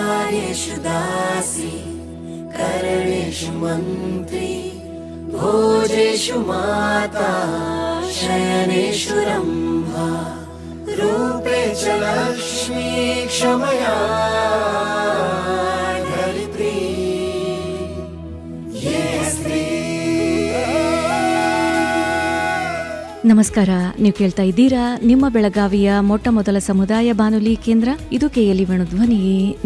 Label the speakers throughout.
Speaker 1: कार्येषु दासी करणेषु मन्त्री भोजेषु माता शयनेषु रम्भा रूपे च लक्ष्मी क्षमया धरित्री ये स्त्री.
Speaker 2: ನಮಸ್ಕಾರ. ನೀವು ಕೇಳ್ತಾ ಇದ್ದೀರಾ ನಿಮ್ಮ ಬೆಳಗಾವಿಯ ಮೊಟ್ಟ ಮೊದಲ ಸಮುದಾಯ ಬಾನುಲಿ ಕೇಂದ್ರ. ಇದು ಕೆಎಲ್ಇ ಧ್ವನಿ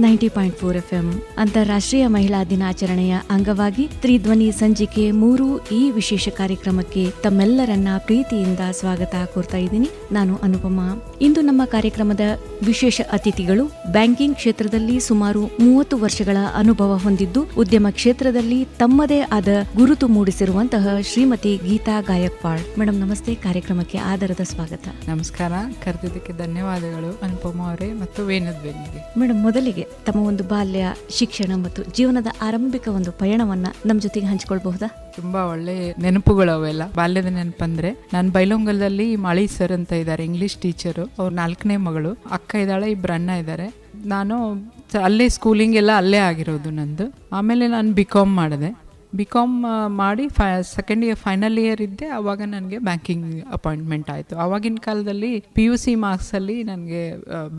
Speaker 2: 90.4 FM. ಅಂತಾರಾಷ್ಟ್ರೀಯ ಮಹಿಳಾ ದಿನಾಚರಣೆಯ ಅಂಗವಾಗಿ ತ್ರಿಧ್ವನಿ ಸಂಚಿಕೆ 3 ಈ ವಿಶೇಷ ಕಾರ್ಯಕ್ರಮಕ್ಕೆ ತಮ್ಮೆಲ್ಲರನ್ನ ಪ್ರೀತಿಯಿಂದ ಸ್ವಾಗತ ಕೋರ್ತಾ ಇದ್ದೀನಿ. ನಾನು ಅನುಪಮ. ಇಂದು ನಮ್ಮ ಕಾರ್ಯಕ್ರಮದ ವಿಶೇಷ ಅತಿಥಿಗಳು ಬ್ಯಾಂಕಿಂಗ್ ಕ್ಷೇತ್ರದಲ್ಲಿ ಸುಮಾರು 30 ವರ್ಷಗಳ ಅನುಭವ ಹೊಂದಿದ್ದು ಉದ್ಯಮ ಕ್ಷೇತ್ರದಲ್ಲಿ ತಮ್ಮದೇ ಆದ ಗುರುತು ಮೂಡಿಸಿರುವಂತಹ ಶ್ರೀಮತಿ ಗೀತಾ ಗಾಯಕ್ವಾಡ್. ಮೇಡಮ್ ನಮಸ್ತೆ. ಕಾರ್ಯಕ್ರಮಕ್ಕೆ ಆಧಾರದ ಸ್ವಾಗತ.
Speaker 3: ನಮಸ್ಕಾರ. ಕರೆದಿದ್ದಕ್ಕೆ ಧನ್ಯವಾದಗಳು ಅನುಪಮ ಅವರೇ ಮತ್ತು ವೇಣುಧ್ವನಿಗೆ.
Speaker 2: ಮೇಡಮ್, ಮೊದಲಿಗೆ ತಮ್ಮ ಒಂದು ಬಾಲ್ಯ, ಶಿಕ್ಷಣ ಮತ್ತು ಜೀವನದ ಆರಂಭಿಕ ಒಂದು ಪಯಣವನ್ನ ನಮ್ಮ ಜೊತೆಗೆ ಹಂಚಿಕೊಳ್ಬಹುದಾ?
Speaker 3: ತುಂಬಾ ಒಳ್ಳೆ ನೆನಪುಗಳು ಅವೆಲ್ಲ. ಬಾಲ್ಯದ ನೆನಪಂದ್ರೆ ನಾನು ಬೈಲೊಂಗಲದಲ್ಲಿ ಮಾಳಿ ಸರ್ ಅಂತ ಇದ್ದಾರೆ, ಇಂಗ್ಲಿಷ್ ಟೀಚರು. ಅವ್ರು 4ನೇ ಮಗಳು. ಅಕ್ಕ ಇದ್ದಾಳೆ, 2 ಅಣ್ಣ ಇದ್ದಾರೆ. ನಾನು ಅಲ್ಲೇ ಸ್ಕೂಲಿಂಗ್ ಎಲ್ಲ ಅಲ್ಲೇ ಆಗಿರೋದು ನಂದು. ಆಮೇಲೆ ನಾನು BCom ಮಾಡಿದೆ. BCom ಮಾಡಿ ಸೆಕೆಂಡ್ ಇಯರ್ ಫೈನಲ್ ಇಯರ್ ಇದ್ದೆ. ಆವಾಗ ನನಗೆ ಬ್ಯಾಂಕಿಂಗ್ ಅಪಾಯಿಂಟ್ಮೆಂಟ್ ಆಯಿತು. ಆವಾಗಿನ ಕಾಲದಲ್ಲಿ PUC ಮಾರ್ಕ್ಸಲ್ಲಿ ನನಗೆ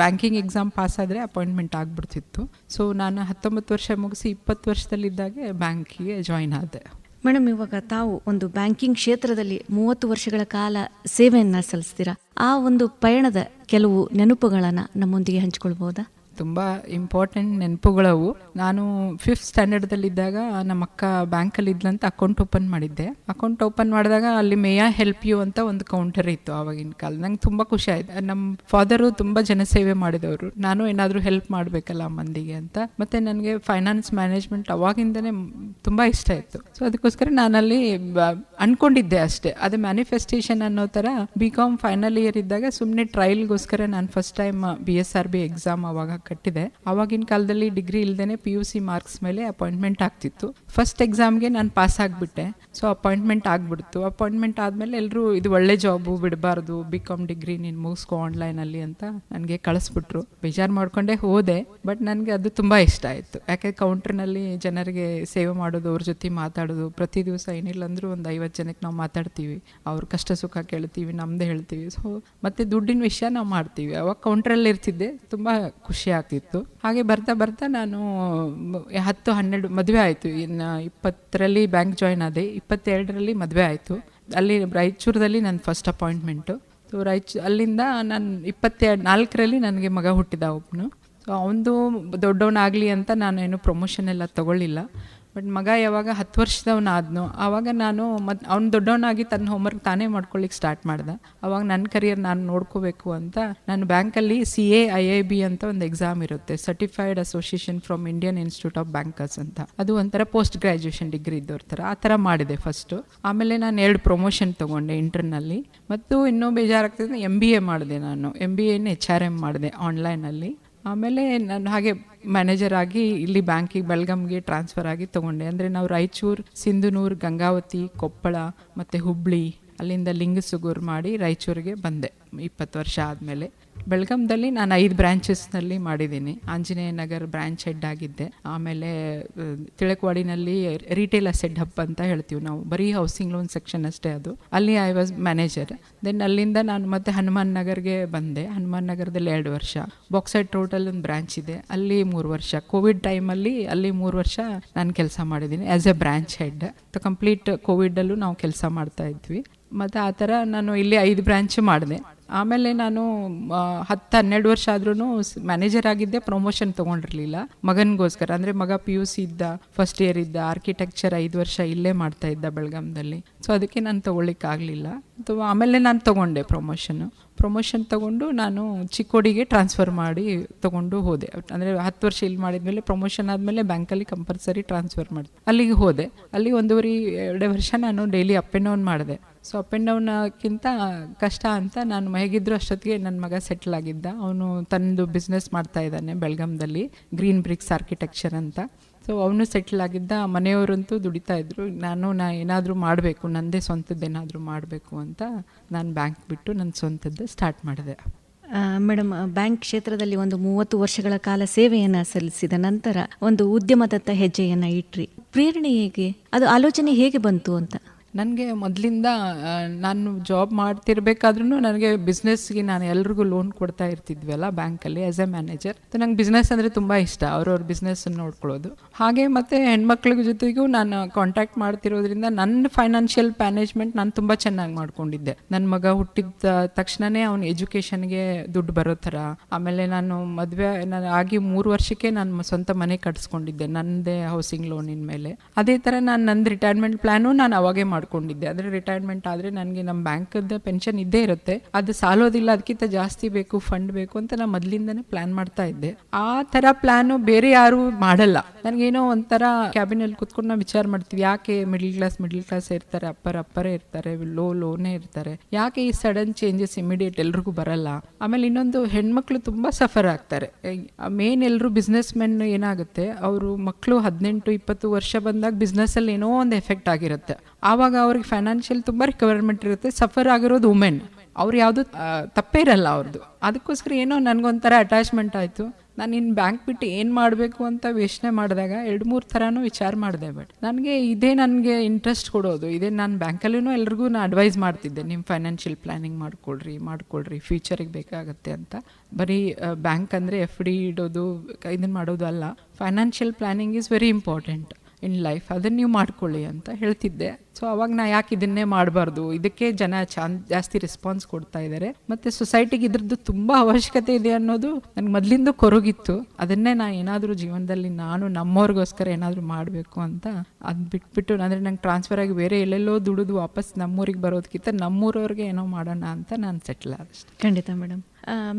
Speaker 3: ಬ್ಯಾಂಕಿಂಗ್ ಎಕ್ಸಾಮ್ ಪಾಸ್ ಆದರೆ ಅಪಾಯಿಂಟ್ಮೆಂಟ್ ಆಗಿಬಿಡ್ತಿತ್ತು. ಸೊ ನಾನು 19 ವರ್ಷ ಮುಗಿಸಿ 20 ವರ್ಷದಲ್ಲಿದ್ದಾಗೆ ಬ್ಯಾಂಕಿಗೆ ಜಾಯಿನ್ ಆದೆ.
Speaker 2: ಮೇಡಮ್, ಇವಾಗ ತಾವು ಒಂದು ಬ್ಯಾಂಕಿಂಗ್ ಕ್ಷೇತ್ರದಲ್ಲಿ 30 ವರ್ಷಗಳ ಕಾಲ ಸೇವೆಯನ್ನ ಸಲ್ಲಿಸ್ತೀರಾ. ಆ ಒಂದು ಪಯಣದ ಕೆಲವು ನೆನಪುಗಳನ್ನ ನಮ್ಮೊಂದಿಗೆ ಹಂಚಿಕೊಳ್ಬಹುದಾ?
Speaker 3: ತುಂಬ ಇಂಪಾರ್ಟೆಂಟ್ ನೆನಪುಗಳವು. ನಾನು 5th ಸ್ಟ್ಯಾಂಡರ್ಡ್ದಲ್ಲಿದ್ದಾಗ ನಮ್ಮ ಅಕ್ಕ ಬ್ಯಾಂಕಲ್ಲಿ ಇದ್ಲಂತ ಅಕೌಂಟ್ ಓಪನ್ ಮಾಡಿದ್ದೆ. ಅಕೌಂಟ್ ಓಪನ್ ಮಾಡಿದಾಗ ಅಲ್ಲಿ ಮೇಯಾ ಹೆಲ್ಪ್ ಯು ಅಂತ ಒಂದು ಕೌಂಟರ್ ಇತ್ತು ಆವಾಗಿನ ಕಾಲ. ನಂಗೆ ತುಂಬ ಖುಷಿ ಆಯ್ತು. ನಮ್ಮ ಫಾದರು ತುಂಬ ಜನಸೇವೆ ಮಾಡಿದವರು. ನಾನು ಏನಾದರೂ ಹೆಲ್ಪ್ ಮಾಡಬೇಕಲ್ಲ ಮಂದಿಗೆ ಅಂತ. ಮತ್ತು ನನಗೆ ಫೈನಾನ್ಸ್ ಮ್ಯಾನೇಜ್ಮೆಂಟ್ ಅವಾಗಿಂದನೇ ತುಂಬ ಇಷ್ಟ ಇತ್ತು. ಸೊ ಅದಕ್ಕೋಸ್ಕರ ನಾನಲ್ಲಿ ಅಂದ್ಕೊಂಡಿದ್ದೆ ಅಷ್ಟೇ. ಅದು ಮ್ಯಾನಿಫೆಸ್ಟೇಷನ್ ಅನ್ನೋ ಥರ BCom ಫೈನಲ್ ಇಯರ್ ಇದ್ದಾಗ ಸುಮ್ಮನೆ ಟ್ರಯಲ್ಗೋಸ್ಕರ ನಾನು ಫಸ್ಟ್ ಟೈಮ್ BSRB ಎಕ್ಸಾಮ್ ಅವಾಗ ಕಟ್ಟಿದೆ. ಆವಾಗಿನ ಕಾಲದಲ್ಲಿ ಡಿಗ್ರಿ ಇಲ್ದೇನೆ PUC ಮಾರ್ಕ್ಸ್ ಮೇಲೆ ಅಪಾಯಿಂಟ್ಮೆಂಟ್ ಆಗ್ತಿತ್ತು. ಫಸ್ಟ್ ಎಕ್ಸಾಮ್ಗೆ ನಾನು ಪಾಸ್ ಆಗಿಬಿಟ್ಟೆ. ಸೊ ಅಪಾಯಿಂಟ್ಮೆಂಟ್ ಆಗಿಬಿಡ್ತು. ಅಪಾಯಿಂಟ್ಮೆಂಟ್ ಆದಮೇಲೆ ಎಲ್ಲರೂ ಇದು ಒಳ್ಳೆ ಜಾಬು, ಬಿಡಬಾರ್ದು, BCom ಡಿಗ್ರಿ ನೀನು ಮುಗಿಸ್ಕೊ ಆನ್ಲೈನಲ್ಲಿ ಅಂತ ನನಗೆ ಕಳಿಸ್ಬಿಟ್ರು. ಬೇಜಾರು ಮಾಡ್ಕೊಂಡೇ ಹೋದೆ. ಬಟ್ ನನಗೆ ಅದು ತುಂಬ ಇಷ್ಟ ಆಯಿತು. ಯಾಕೆ ಕೌಂಟ್ರ್ನಲ್ಲಿ ಜನರಿಗೆ ಸೇವೆ ಮಾಡೋದು, ಅವ್ರ ಜೊತೆ ಮಾತಾಡೋದು. ಪ್ರತಿ ದಿವಸ ಏನಿಲ್ಲ ಅಂದರೂ ಒಂದು 50 ಜನಕ್ಕೆ ನಾವು ಮಾತಾಡ್ತೀವಿ, ಅವ್ರ ಕಷ್ಟ ಸುಖ ಕೇಳ್ತೀವಿ, ನಮ್ಮದೇ ಹೇಳ್ತೀವಿ. ಸೊ ಮತ್ತು ದುಡ್ಡಿನ ವಿಷಯ ನಾವು ಮಾಡ್ತೀವಿ. ಅವಾಗ ಕೌಂಟ್ರಲ್ಲಿ ಇರ್ತಿದ್ದೆ. ತುಂಬ ಖುಷಿ ಆಗ್ತಿತ್ತು. ಹಾಗೆ ಬರ್ತಾ ಬರ್ತಾ ನಾನು 10-12 ಮದುವೆ ಆಯಿತು. ಇನ್ನು 20ರಲ್ಲಿ ಬ್ಯಾಂಕ್ ಜಾಯಿನ್ ಆದೆ. 22ರಲ್ಲಿ ಮದುವೆ ಆಯಿತು. ಅಲ್ಲಿ ರಾಯಚೂರದಲ್ಲಿ ನನ್ನ ಫಸ್ಟ್ ಅಪಾಯಿಂಟ್ಮೆಂಟು. ಸೊ ಅಲ್ಲಿಂದ ನಾನು 24ರಲ್ಲಿ ನನಗೆ ಮಗ ಹುಟ್ಟಿದ ಒಬ್ಬನು. ಸೊ ಅವನದು ದೊಡ್ಡವನಾಗಲಿ ಅಂತ ನಾನು ಏನು ಪ್ರಮೋಷನ್ ಎಲ್ಲ ತೊಗೊಳ್ಳಿಲ್ಲ. ಬಟ್ ಮಗ ಯಾವಾಗ 10 ವರ್ಷದವನಾದ್ನೋ ಆವಾಗ ನಾನು ಅವ್ನು ದೊಡ್ಡವನಾಗಿ ತನ್ನ ಹೋಮ್ವರ್ಕ್ ತಾನೇ ಮಾಡ್ಕೊಳ್ಳಿಕ್ಕೆ ಸ್ಟಾರ್ಟ್ ಮಾಡ್ದೆ. ಆವಾಗ ನನ್ನ ಕರಿಯರ್ ನಾನು ನೋಡ್ಕೋಬೇಕು ಅಂತ ನಾನು ಬ್ಯಾಂಕಲ್ಲಿ CAIIB ಅಂತ ಒಂದು ಎಕ್ಸಾಮ್ ಇರುತ್ತೆ, certified association from Indian institute of bankers ಅಂತ. ಅದು ಒಂಥರ ಪೋಸ್ಟ್ ಗ್ರ್ಯಾಜುಯೇಷನ್ ಡಿಗ್ರಿ ಇದ್ದವ್ರ ಥರ ಆ ಥರ ಮಾಡಿದೆ ಫಸ್ಟು. ಆಮೇಲೆ ನಾನು 2 ಪ್ರಮೋಷನ್ ತೊಗೊಂಡೆ ಇಂಟರ್ನಲ್ಲಿ. ಮತ್ತು ಇನ್ನೂ ಬೇಜಾರಾಗ್ತಿದೆ, MBA ಮಾಡಿದೆ. ನಾನು MBA HRM ಮಾಡಿದೆ ಆನ್ಲೈನಲ್ಲಿ. ಆಮೇಲೆ ನಾನು ಹಾಗೆ ಮ್ಯಾನೇಜರ್ ಆಗಿ ಇಲ್ಲಿ ಬ್ಯಾಂಕಿಗೆ ಬೆಳಗಾಂಗೆ ಟ್ರಾನ್ಸ್ಫರ್ ಆಗಿ ತೊಗೊಂಡೆ. ಅಂದರೆ ನಾವು ರಾಯಚೂರು, ಸಿಂಧನೂರು, ಗಂಗಾವತಿ, ಕೊಪ್ಪಳ ಮತ್ತು ಹುಬ್ಳಿ, ಅಲ್ಲಿಂದ ಲಿಂಗಸುಗೂರು ಮಾಡಿ ರಾಯಚೂರಿಗೆ ಬಂದೆ 20 ವರ್ಷ ಆದಮೇಲೆ. ಬೆಳಗಾಂದಲ್ಲಿ ನಾನು 5 ಬ್ರಾಂಚಸ್ನಲ್ಲಿ ಮಾಡಿದ್ದೀನಿ. ಆಂಜನೇಯ ನಗರ್ ಬ್ರಾಂಚ್ ಹೆಡ್ ಆಗಿದ್ದೆ. ಆಮೇಲೆ ತಿಳಕವಾಡಿನಲ್ಲಿ ರಿಟೇಲ್ ಅಸೆಟ್ ಹಬ್ ಅಂತ ಹೇಳ್ತೀವಿ ನಾವು, ಬರೀ ಹೌಸಿಂಗ್ ಲೋನ್ ಸೆಕ್ಷನ್ ಅಷ್ಟೇ ಅದು. ಅಲ್ಲಿ ಐ ವಾಸ್ ಮ್ಯಾನೇಜರ್. ದೆನ್ ಅಲ್ಲಿಂದ ನಾನು ಮತ್ತೆ ಹನುಮಾನ್ ನಗರ್ಗೆ ಬಂದೆ. ಹನುಮಾನ್ ನಗರದಲ್ಲಿ 2 ವರ್ಷ. ಬಾಕ್ಸೈಟ್ ರೋಡಲ್ಲಿ ಒಂದು ಬ್ರಾಂಚ್ ಇದೆ, ಅಲ್ಲಿ 3 ವರ್ಷ. ಕೋವಿಡ್ ಟೈಮಲ್ಲಿ ಅಲ್ಲಿ 3 ವರ್ಷ ನಾನು ಕೆಲಸ ಮಾಡಿದ್ದೀನಿ as a branch head. Complete ಕೋವಿಡಲ್ಲೂ ನಾವು ಕೆಲಸ ಮಾಡ್ತಾ ಇದ್ವಿ. ಮತ್ತು ಆ ಥರ ನಾನು ಇಲ್ಲಿ 5 ಬ್ರಾಂಚ್ ಮಾಡಿದೆ. ಆಮೇಲೆ ನಾನು 10-12 ವರ್ಷ ಆದ್ರೂ ಮ್ಯಾನೇಜರ್ ಆಗಿದ್ದೆ. ಪ್ರಮೋಷನ್ ತೊಗೊಂಡಿರಲಿಲ್ಲ ಮಗನಿಗೋಸ್ಕರ. ಅಂದರೆ ಮಗ PUC ಇದ್ದ, ಫಸ್ಟ್ ಇಯರ್ ಇದ್ದ. ಆರ್ಕಿಟೆಕ್ಚರ್ 5 ವರ್ಷ ಇಲ್ಲೇ ಮಾಡ್ತಾ ಇದ್ದ ಬೆಳಗಾಂದಲ್ಲಿ. ಸೊ ಅದಕ್ಕೆ ನಾನು ತೊಗೊಳ್ಳಿಕ್ಕಾಗಲಿಲ್ಲ. ಆಮೇಲೆ ನಾನು ತೊಗೊಂಡೆ ಪ್ರಮೋಷನ್ ತೊಗೊಂಡು ನಾನು ಚಿಕ್ಕೋಡಿಗೆ ಟ್ರಾನ್ಸ್ಫರ್ ಮಾಡಿ ತೊಗೊಂಡು ಹೋದೆ. ಅಂದರೆ 10 ವರ್ಷ ಇಲ್ಲಿ ಮಾಡಿದ್ಮೇಲೆ ಪ್ರಮೋಷನ್ ಆದಮೇಲೆ ಬ್ಯಾಂಕಲ್ಲಿ ಕಂಪಲ್ಸರಿ ಟ್ರಾನ್ಸ್ಫರ್ ಮಾಡಿದೆ. ಅಲ್ಲಿಗೆ ಹೋದೆ. ಅಲ್ಲಿ 1.5-2 ವರ್ಷ ನಾನು ಡೈಲಿ ಅಪ್ ಆ್ಯಂಡ್ ಡೌನ್ ಮಾಡಿದೆ. ಸೊ ಅಪ್ ಆ್ಯಂಡ್ ಡೌನ್ಕ್ಕಿಂತ ಕಷ್ಟ ಅಂತ ನಾನು ಹೇಗಿದ್ರು ಅಷ್ಟೊತ್ತಿಗೆ ನನ್ನ ಮಗ ಸೆಟ್ಲ್ ಆಗಿದ್ದ. ಅವನು ತನ್ನದು ಬಿಸ್ನೆಸ್ ಮಾಡ್ತಾ ಇದ್ದಾನೆ ಬೆಳಗಾಂದಲ್ಲಿ, ಗ್ರೀನ್ ಬ್ರಿಕ್ಸ್ ಆರ್ಕಿಟೆಕ್ಚರ್ ಅಂತ. ಸೊ ಅವನು ಸೆಟ್ಲ್ ಆಗಿದ್ದ. ಮನೆಯವರಂತೂ ದುಡಿತಾ ಇದ್ರು. ನಾನು ಏನಾದರೂ ಮಾಡಬೇಕು, ನನ್ನದೇ ಸ್ವಂತದ್ದೇನಾದರೂ ಮಾಡಬೇಕು ಅಂತ ನಾನು ಬ್ಯಾಂಕ್ ಬಿಟ್ಟು ನನ್ನ ಸ್ವಂತದ್ದು ಸ್ಟಾರ್ಟ್ ಮಾಡಿದೆ.
Speaker 2: ಮೇಡಮ್, ಬ್ಯಾಂಕ್ ಕ್ಷೇತ್ರದಲ್ಲಿ ಒಂದು 30 ವರ್ಷಗಳ ಕಾಲ ಸೇವೆಯನ್ನು ಸಲ್ಲಿಸಿದ ನಂತರ ಒಂದು ಉದ್ಯಮದತ್ತ ಹೆಜ್ಜೆಯನ್ನು ಇಟ್ರಿ. ಪ್ರೇರಣೆ ಹೇಗೆ, ಅದು ಆಲೋಚನೆ ಹೇಗೆ ಬಂತು ಅಂತ?
Speaker 3: ನನಗೆ ಮೊದಲಿಂದ ನಾನು ಜಾಬ್ ಮಾಡ್ತಿರ್ಬೇಕಾದ್ರೂ ನನಗೆ ಬಿಸ್ನೆಸ್ಗೆ ನಾನು ಎಲ್ರಿಗೂ ಲೋನ್ ಕೊಡ್ತಾ ಇರ್ತಿದ್ವಲ್ಲ ಬ್ಯಾಂಕಲ್ಲಿ ಆ್ಯಸ್ ಎ ಮ್ಯಾನೇಜರ್. ನಂಗೆ ಬಿಸ್ನೆಸ್ ಅಂದರೆ ತುಂಬ ಇಷ್ಟ, ಅವ್ರವ್ರ ಬಿಸ್ನೆಸ್ಸನ್ನು ನೋಡ್ಕೊಳ್ಳೋದು. ಹಾಗೆ ಮತ್ತು ಹೆಣ್ಮಕ್ಳ ಜೊತೆಗೂ ನಾನು ಕಾಂಟ್ಯಾಕ್ಟ್ ಮಾಡ್ತಿರೋದ್ರಿಂದ ನನ್ನ ಫೈನಾನ್ಷಿಯಲ್ ಮ್ಯಾನೇಜ್ಮೆಂಟ್ ನಾನು ತುಂಬ ಚೆನ್ನಾಗಿ ಮಾಡ್ಕೊಂಡಿದ್ದೆ. ನನ್ನ ಮಗ ಹುಟ್ಟಿದ ತಕ್ಷಣವೇ ಅವ್ನ ಎಜುಕೇಷನ್ಗೆ ದುಡ್ಡು ಬರೋ ಥರ. ಆಮೇಲೆ ನಾನು ಆಗಿ 3 ವರ್ಷಕ್ಕೆ ನಾನು ಸ್ವಂತ ಮನೆ ಕಟ್ಸ್ಕೊಂಡಿದ್ದೆ ನನ್ನದೇ ಹೌಸಿಂಗ್ ಲೋನಿನ ಮೇಲೆ. ಅದೇ ಥರ ನನ್ನ ರಿಟೈರ್ಮೆಂಟ್ ಪ್ಲ್ಯಾನು ನಾನು ಅವಾಗೇ ಮಾಡ್ಕೊಂಡಿದ್ದೆ. ಅಂದರೆ ರಿಟೈರ್ಮೆಂಟ್ ಆದರೆ ನನಗೆ ನಮ್ಮ ಬ್ಯಾಂಕದ ಪೆನ್ಷನ್ ಇದ್ದೇ ಇರುತ್ತೆ, ಅದು ಸಾಲೋದಿಲ್ಲ, ಅದಕ್ಕಿಂತ ಜಾಸ್ತಿ ಬೇಕು, ಫಂಡ್ ಬೇಕು ಅಂತ ನಾನು ಮೊದಲಿಂದನೇ ಪ್ಲಾನ್ ಮಾಡ್ತಾ ಇದ್ದೆ. ಆ ಥರ ಪ್ಲಾನು ಬೇರೆ ಯಾರು ಮಾಡಲ್ಲ. ನನಗೇನೋ ಒಂಥರ ಕ್ಯಾಬಿನಲ್ಲಿ ಕುತ್ಕೊಂಡು ನಾವು ವಿಚಾರ ಮಾಡ್ತೀವಿ, ಯಾಕೆ ಮಿಡ್ಲ್ ಕ್ಲಾಸ್ ಇರ್ತಾರೆ, ಅಪ್ಪರೇ ಇರ್ತಾರೆ, ಲೋನೇ ಇರ್ತಾರೆ, ಯಾಕೆ ಈ ಸಡನ್ ಚೇಂಜಸ್ ಇಮಿಡಿಯೇಟ್ ಎಲ್ರಿಗೂ ಬರಲ್ಲ. ಆಮೇಲೆ ಇನ್ನೊಂದು, ಹೆಣ್ಮಕ್ಳು ತುಂಬ ಸಫರ್ ಆಗ್ತಾರೆ. ಮೇನ್ ಎಲ್ಲರೂ ಬಿಸ್ನೆಸ್ ಮೆನ್ ಏನಾಗುತ್ತೆ, ಅವರು ಮಕ್ಕಳು 18-20 ವರ್ಷ ಬಂದಾಗ ಬಿಸ್ನೆಸ್ಸಲ್ಲಿ ಏನೋ ಒಂದು ಎಫೆಕ್ಟ್ ಆಗಿರುತ್ತೆ. ಆವಾಗ ಅವ್ರಿಗೆ ಫೈನಾನ್ಷಿಯಲ್ ತುಂಬ ರಿಕ್ವೈರ್ಮೆಂಟ್ ಇರುತ್ತೆ. ಸಫರ್ ಆಗಿರೋದು ವುಮೆನ್, ಅವ್ರು ಯಾವುದು ತಪ್ಪೇ ಇರಲ್ಲ ಅವ್ರದ್ದು. ಅದಕ್ಕೋಸ್ಕರ ಏನೋ ನನಗೊಂಥರ ಅಟ್ಯಾಚ್ಮೆಂಟ್ ಆಯಿತು. ನಾನು ಇನ್ನು ಬ್ಯಾಂಕ್ ಬಿಟ್ಟು ಏನು ಮಾಡಬೇಕು ಅಂತ ಯೋಚನೆ ಮಾಡಿದಾಗ 2-3 ಥರನೂ ವಿಚಾರ ಮಾಡಿದೆ. ಬಟ್ ನನಗೆ ಇಂಟ್ರೆಸ್ಟ್ ಕೊಡೋದು ಇದೇ. ನಾನು ಬ್ಯಾಂಕಲ್ಲೂ ಎಲ್ರಿಗೂ ನಾನು ಅಡ್ವೈಸ್ ಮಾಡ್ತಿದ್ದೆ, ನಿಮ್ಮ ಫೈನಾನ್ಷಿಯಲ್ ಪ್ಲ್ಯಾನಿಂಗ್ ಮಾಡ್ಕೊಳ್ರಿ, ಫ್ಯೂಚರಿಗೆ ಬೇಕಾಗತ್ತೆ ಅಂತ. ಬರೀ ಬ್ಯಾಂಕ್ ಅಂದರೆ FD ಇಡೋದು ಇದನ್ನು ಮಾಡೋದು ಅಲ್ಲ, financial planning is very important in life, ಅದನ್ನು ನೀವು ಮಾಡ್ಕೊಳ್ಳಿ ಅಂತ ಹೇಳ್ತಿದ್ದೆ. ಸೊ ಅವಾಗ ನಾ ಯಾಕೆ ಇದನ್ನೇ ಮಾಡಬಾರ್ದು, ಇದಕ್ಕೆ ಜನ ಜಾಸ್ತಿ ರೆಸ್ಪಾನ್ಸ್ ಕೊಡ್ತಾ ಇದ್ದಾರೆ, ಮತ್ತು ಸೊಸೈಟಿಗೆ ಇದ್ರದ್ದು ತುಂಬ ಅವಶ್ಯಕತೆ ಇದೆ ಅನ್ನೋದು ನನಗೆ ಮೊದಲಿಂದ ಕೊರಗಿತ್ತು. ಅದನ್ನೇ ನಾನು ಏನಾದರೂ ಜೀವನದಲ್ಲಿ ನಾನು ನಮ್ಮವ್ರಿಗೋಸ್ಕರ ಏನಾದರೂ ಮಾಡಬೇಕು ಅಂತ ಅದು ಬಿಟ್ಬಿಟ್ಟು, ಅಂದರೆ ನಂಗೆ ಟ್ರಾನ್ಸ್ಫರ್ ಆಗಿ ಬೇರೆ ಎಲ್ಲೆಲ್ಲೋ ದುಡಿದು ವಾಪಸ್ ನಮ್ಮೂರಿಗೆ ಬರೋದಕ್ಕಿಂತ ನಮ್ಮೂರವ್ರಿಗೆ ಏನೋ ಮಾಡೋಣ ಅಂತ ನಾನು ಸೆಟ್ಲ್ ಆದಷ್ಟು.
Speaker 2: ಖಂಡಿತ ಮೇಡಮ್.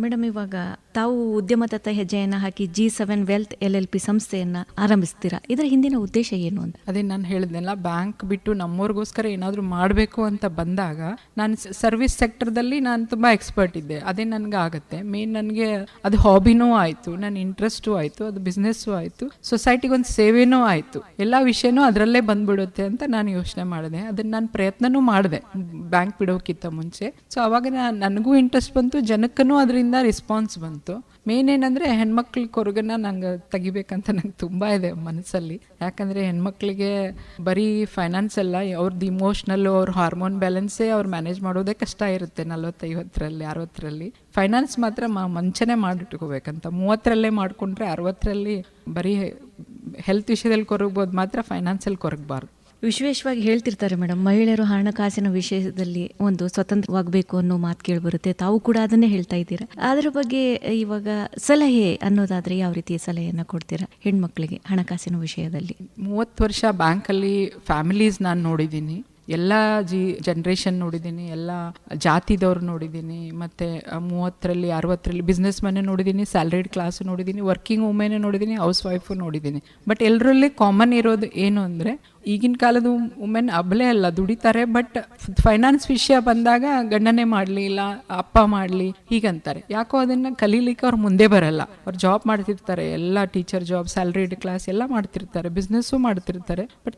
Speaker 2: ಮೇಡಮ್, ಇವಾಗ ತಾವು ಉದ್ಯಮದತ್ತ ಹೆಜ್ಜೆಯನ್ನು ಹಾಕಿ G7 ವೆಲ್ತ್ LLP ಸಂಸ್ಥೆಯನ್ನು ಆರಂಭಿಸ್ತೀರಾ. ಇದರ ಹಿಂದಿನ ಉದ್ದೇಶ ಏನು ಅಂತ?
Speaker 3: ಅದೇ ನಾನು ಹೇಳಿದ್ನಲ್ಲ, ಬ್ಯಾಂಕ್ ಬಿಟ್ಟು ನಮ್ಮವ್ರಿಗೋಸ್ಕರ ಏನಾದರೂ ಮಾಡಬೇಕು ಅಂತ ಬಂದಾಗ ನಾನು ಸರ್ವಿಸ್ ಸೆಕ್ಟರ್ದಲ್ಲಿ ನಾನು ತುಂಬ ಎಕ್ಸ್ಪರ್ಟ್ ಇದ್ದೆ. ಅದೇ ನನಗೆ ಆಗುತ್ತೆ. ಮೇನ್ ನನಗೆ ಅದು ಹಾಬಿನೂ ಆಯಿತು, ನನ್ನ ಇಂಟ್ರೆಸ್ಟು ಆಯಿತು, ಅದು ಬಿಸ್ನೆಸ್ಸು ಆಯಿತು, ಸೊಸೈಟಿಗೊಂದು ಸೇವೆನೂ ಆಯಿತು, ಎಲ್ಲ ವಿಷಯನೂ ಅದರಲ್ಲೇ ಬಂದ್ಬಿಡುತ್ತೆ ಅಂತ ನಾನು ಯೋಚನೆ ಮಾಡಿದೆ. ಅದನ್ನು ನಾನು ಪ್ರಯತ್ನನೂ ಮಾಡಿದೆ ಬ್ಯಾಂಕ್ ಬಿಡೋಕ್ಕಿಂತ ಮುಂಚೆ. ಸೊ ಅವಾಗ ನನಗೂ ಇಂಟ್ರೆಸ್ಟ್ ಬಂತು, ಜನಕ್ಕೂ ಅದರಿಂದ ರೆಸ್ಪಾನ್ಸ್ ಬಂತು. ಮೇನ್ ಏನಂದರೆ ಹೆಣ್ಮಕ್ಳ ಕೊರಗನ್ನ ನಂಗೆ ತೆಗಿಬೇಕಂತ ನಂಗೆ ತುಂಬ ಇದೆ ಮನಸ್ಸಲ್ಲಿ. ಯಾಕಂದರೆ ಹೆಣ್ಮಕ್ಳಿಗೆ ಬರೀ ಫೈನಾನ್ಸ್ ಅಲ್ಲ, ಅವ್ರದ್ದು ಇಮೋಷ್ನಲ್ಲು, ಅವ್ರ ಹಾರ್ಮೋನ್ ಬ್ಯಾಲೆನ್ಸೇ ಅವ್ರು ಮ್ಯಾನೇಜ್ ಮಾಡೋದೇ ಕಷ್ಟ ಇರುತ್ತೆ 40-50ರಲ್ಲಿ 60ರಲ್ಲಿ. ಫೈನಾನ್ಸ್ ಮಾತ್ರ ಮಂಚನೆ ಮಾಡಿಟ್ಕೋಬೇಕಂತ. 30ರಲ್ಲೇ ಮಾಡಿಕೊಂಡ್ರೆ 60ರಲ್ಲಿ ಬರೀ ಹೆಲ್ತ್ ವಿಷಯದಲ್ಲಿ ಕೊರಗ್ಬೋದು, ಮಾತ್ರ ಫೈನಾನ್ಸಲ್ಲಿ ಕೊರಗಬಾರ್ದು.
Speaker 2: ವಿಶೇಷವಾಗಿ ಹೇಳ್ತಿರ್ತಾರೆ ಮೇಡಮ್, ಮಹಿಳೆಯರು ಹಣಕಾಸಿನ ವಿಷಯದಲ್ಲಿ ಒಂದು ಸ್ವತಂತ್ರವಾಗಬೇಕು ಅನ್ನೋ ಮಾತು ಕೇಳಿಬರುತ್ತೆ. ತಾವು ಕೂಡ ಅದನ್ನೇ ಹೇಳ್ತಾ ಇದ್ದೀರಾ. ಅದರ ಬಗ್ಗೆ ಇವಾಗ ಸಲಹೆ ಅನ್ನೋದಾದರೆ ಯಾವ ರೀತಿಯ ಸಲಹೆಯನ್ನು ಕೊಡ್ತೀರಾ ಹೆಣ್ಮಕ್ಳಿಗೆ ಹಣಕಾಸಿನ ವಿಷಯದಲ್ಲಿ?
Speaker 3: 30 ವರ್ಷ ಬ್ಯಾಂಕಲ್ಲಿ ಫ್ಯಾಮಿಲೀಸ್ ನಾನು ನೋಡಿದ್ದೀನಿ, ಎಲ್ಲ ಜನ್ರೇಷನ್ ನೋಡಿದ್ದೀನಿ, ಎಲ್ಲ ಜಾತಿದವ್ರು ನೋಡಿದ್ದೀನಿ, ಮತ್ತು 30ರಲ್ಲಿ 60ರಲ್ಲಿ ಬಿಸ್ನೆಸ್ ಮನೆ ನೋಡಿದ್ದೀನಿ, ಸ್ಯಾಲ್ರಿಡ್ ಕ್ಲಾಸು ನೋಡಿದ್ದೀನಿ, ವರ್ಕಿಂಗ್ ವುಮೆನ್ ನೋಡಿದ್ದೀನಿ, ಹೌಸ್ ವೈಫು ನೋಡಿದ್ದೀನಿ. ಬಟ್ ಎಲ್ಲರಲ್ಲಿ ಕಾಮನ್ ಇರೋದು ಏನು ಅಂದರೆ, ಈಗಿನ ಕಾಲದ ವುಮೆನ್ ಅಬಲೇ ಅಲ್ಲ, ದುಡಿತಾರೆ. ಬಟ್ ಫೈನಾನ್ಸ್ ವಿಷಯ ಬಂದಾಗ ಗಂಡನೇ ಮಾಡಲಿ ಇಲ್ಲ ಅಪ್ಪ ಮಾಡಲಿ ಹೀಗಂತಾರೆ. ಯಾಕೋ ಅದನ್ನು ಕಲೀಲಿಕ್ಕೆ ಅವ್ರು ಮುಂದೆ ಬರಲ್ಲ. ಅವ್ರು ಜಾಬ್ ಮಾಡ್ತಿರ್ತಾರೆ, ಎಲ್ಲ ಟೀಚರ್ ಜಾಬ್, ಸ್ಯಾಲ್ರಿಡ್ ಕ್ಲಾಸ್ ಎಲ್ಲ ಮಾಡ್ತಿರ್ತಾರೆ, ಬಿಸ್ನೆಸ್ಸು ಮಾಡ್ತಿರ್ತಾರೆ. ಬಟ್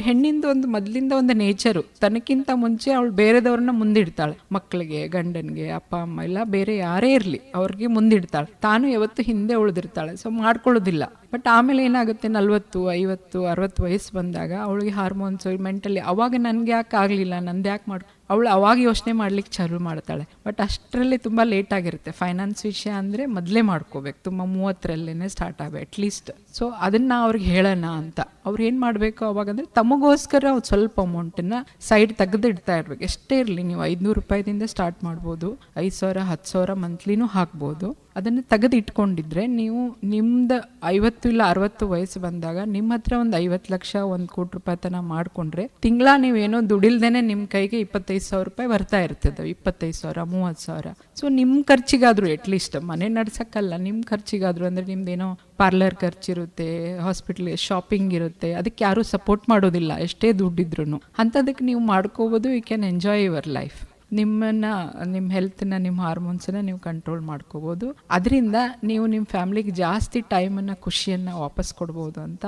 Speaker 3: ಹೆಣ್ಣಿಂದ ಒಂದು ಮೊದಲಿಂದ ಒಂದು ನೇಚರು, ತನಕ್ಕಿಂತ ಮುಂಚೆ ಅವಳು ಬೇರೆದವ್ರನ್ನ ಮುಂದಿಡ್ತಾಳೆ. ಮಕ್ಕಳಿಗೆ, ಗಂಡನಿಗೆ, ಅಪ್ಪ ಅಮ್ಮ ಇಲ್ಲ ಬೇರೆ ಯಾರೇ ಇರಲಿ ಅವ್ರಿಗೆ ಮುಂದಿಡ್ತಾಳೆ. ತಾನು ಯಾವತ್ತು ಹಿಂದೆ ಉಳಿದಿರ್ತಾಳೆ. ಸೊ ಮಾಡ್ಕೊಳ್ಳೋದಿಲ್ಲ. ಬಟ್ ಆಮೇಲೆ ಏನಾಗುತ್ತೆ, 40, 50, 60 ವಯಸ್ಸು ಬಂದಾಗ ಅವಳಿಗೆ ಹಾರ್ಮೋನ್ಸು, ಮೆಂಟಲಿ, ಅವಾಗ ನನಗೆ ಯಾಕೆ ಆಗಲಿಲ್ಲ, ನಂದು ಯಾಕೆ ಅವಳು ಅವಾಗ ಯೋಚನೆ ಮಾಡ್ಲಿಕ್ಕೆ ಚಾಲು ಮಾಡ್ತಾಳೆ. ಬಟ್ ಅಷ್ಟರಲ್ಲಿ ತುಂಬ ಲೇಟ್ ಆಗಿರುತ್ತೆ. ಫೈನಾನ್ಸ್ ವಿಷಯ ಅಂದರೆ ಮೊದಲೇ ಮಾಡ್ಕೋಬೇಕು, ತುಂಬ 30ರಲ್ಲೇ ಸ್ಟಾರ್ಟ್ ಆಗಬೇಕು ಅಟ್ಲೀಸ್ಟ್. ಸೊ ಅದನ್ನು ಅವ್ರಿಗೆ ಹೇಳೋಣ ಅಂತ ಅವ್ರು ಏನು ಮಾಡಬೇಕು ಅವಾಗಂದರೆ, ತಮಗೋಸ್ಕರ ಒಂದು ಸ್ವಲ್ಪ ಅಮೌಂಟನ್ನು ಸೈಡ್ ತೆಗೆದಿಡ್ತಾ ಇರ್ಬೇಕು. ಎಷ್ಟೇ ಇರಲಿ, ನೀವು 500 ರೂಪಾಯಿದಿಂದ ಸ್ಟಾರ್ಟ್ ಮಾಡ್ಬೋದು, 5,000 10,000 ಮಂತ್ಲಿನೂ ಹಾಕ್ಬೋದು. ಅದನ್ನು ತೆಗೆದು ಇಟ್ಕೊಂಡಿದ್ರೆ ನೀವು ನಿಮ್ದು 50 ಇಲ್ಲ 60 ವಯಸ್ಸು ಬಂದಾಗ ನಿಮ್ಮ ಹತ್ರ ಒಂದು 50 ಲಕ್ಷ 1 ಕೋಟಿ ರೂಪಾಯಿ ತನಕ ಮಾಡಿಕೊಂಡ್ರೆ ತಿಂಗಳ ನೀವೇನೋ ದುಡಿಲ್ದೇನೆ ನಿಮ್ಮ ಕೈಗೆ 25,000 ರೂಪಾಯಿ ಬರ್ತಾ ಇರ್ತದೆ. 25,000 30,000. ಸೊ ನಿಮ್ಮ ಖರ್ಚಿಗಾದರೂ ಅಟ್ಲೀಸ್ಟ್, ಮನೆ ನಡ್ಸೋಕ್ಕಲ್ಲ, ನಿಮ್ಮ ಖರ್ಚಿಗಾದರೂ, ಅಂದರೆ ನಿಮ್ದೇನೋ ಪಾರ್ಲರ್ ಖರ್ಚಿರುತ್ತೆ, ಹಾಸ್ಪಿಟ್ಲ್ ಶಾಪಿಂಗ್ ಇರುತ್ತೆ, ಅದಕ್ಕೆ ಯಾರೂ ಸಪೋರ್ಟ್ ಮಾಡೋದಿಲ್ಲ ಎಷ್ಟೇ ದುಡ್ಡಿದ್ರೂ. ಅಂಥದಕ್ಕೆ ನೀವು ಮಾಡ್ಕೋಬೋದು. You can enjoy your life. ನಿಮ್ಮ ಹೆಲ್ತನ್ನ, ನಿಮ್ಮ ಹಾರ್ಮೋನ್ಸನ್ನ ನೀವು ಕಂಟ್ರೋಲ್ ಮಾಡ್ಕೋಬೋದು. ಅದರಿಂದ ನೀವು ನಿಮ್ಮ ಫ್ಯಾಮ್ಲಿಗೆ ಜಾಸ್ತಿ ಟೈಮನ್ನು, ಖುಷಿಯನ್ನು ವಾಪಸ್ ಕೊಡ್ಬೋದು ಅಂತ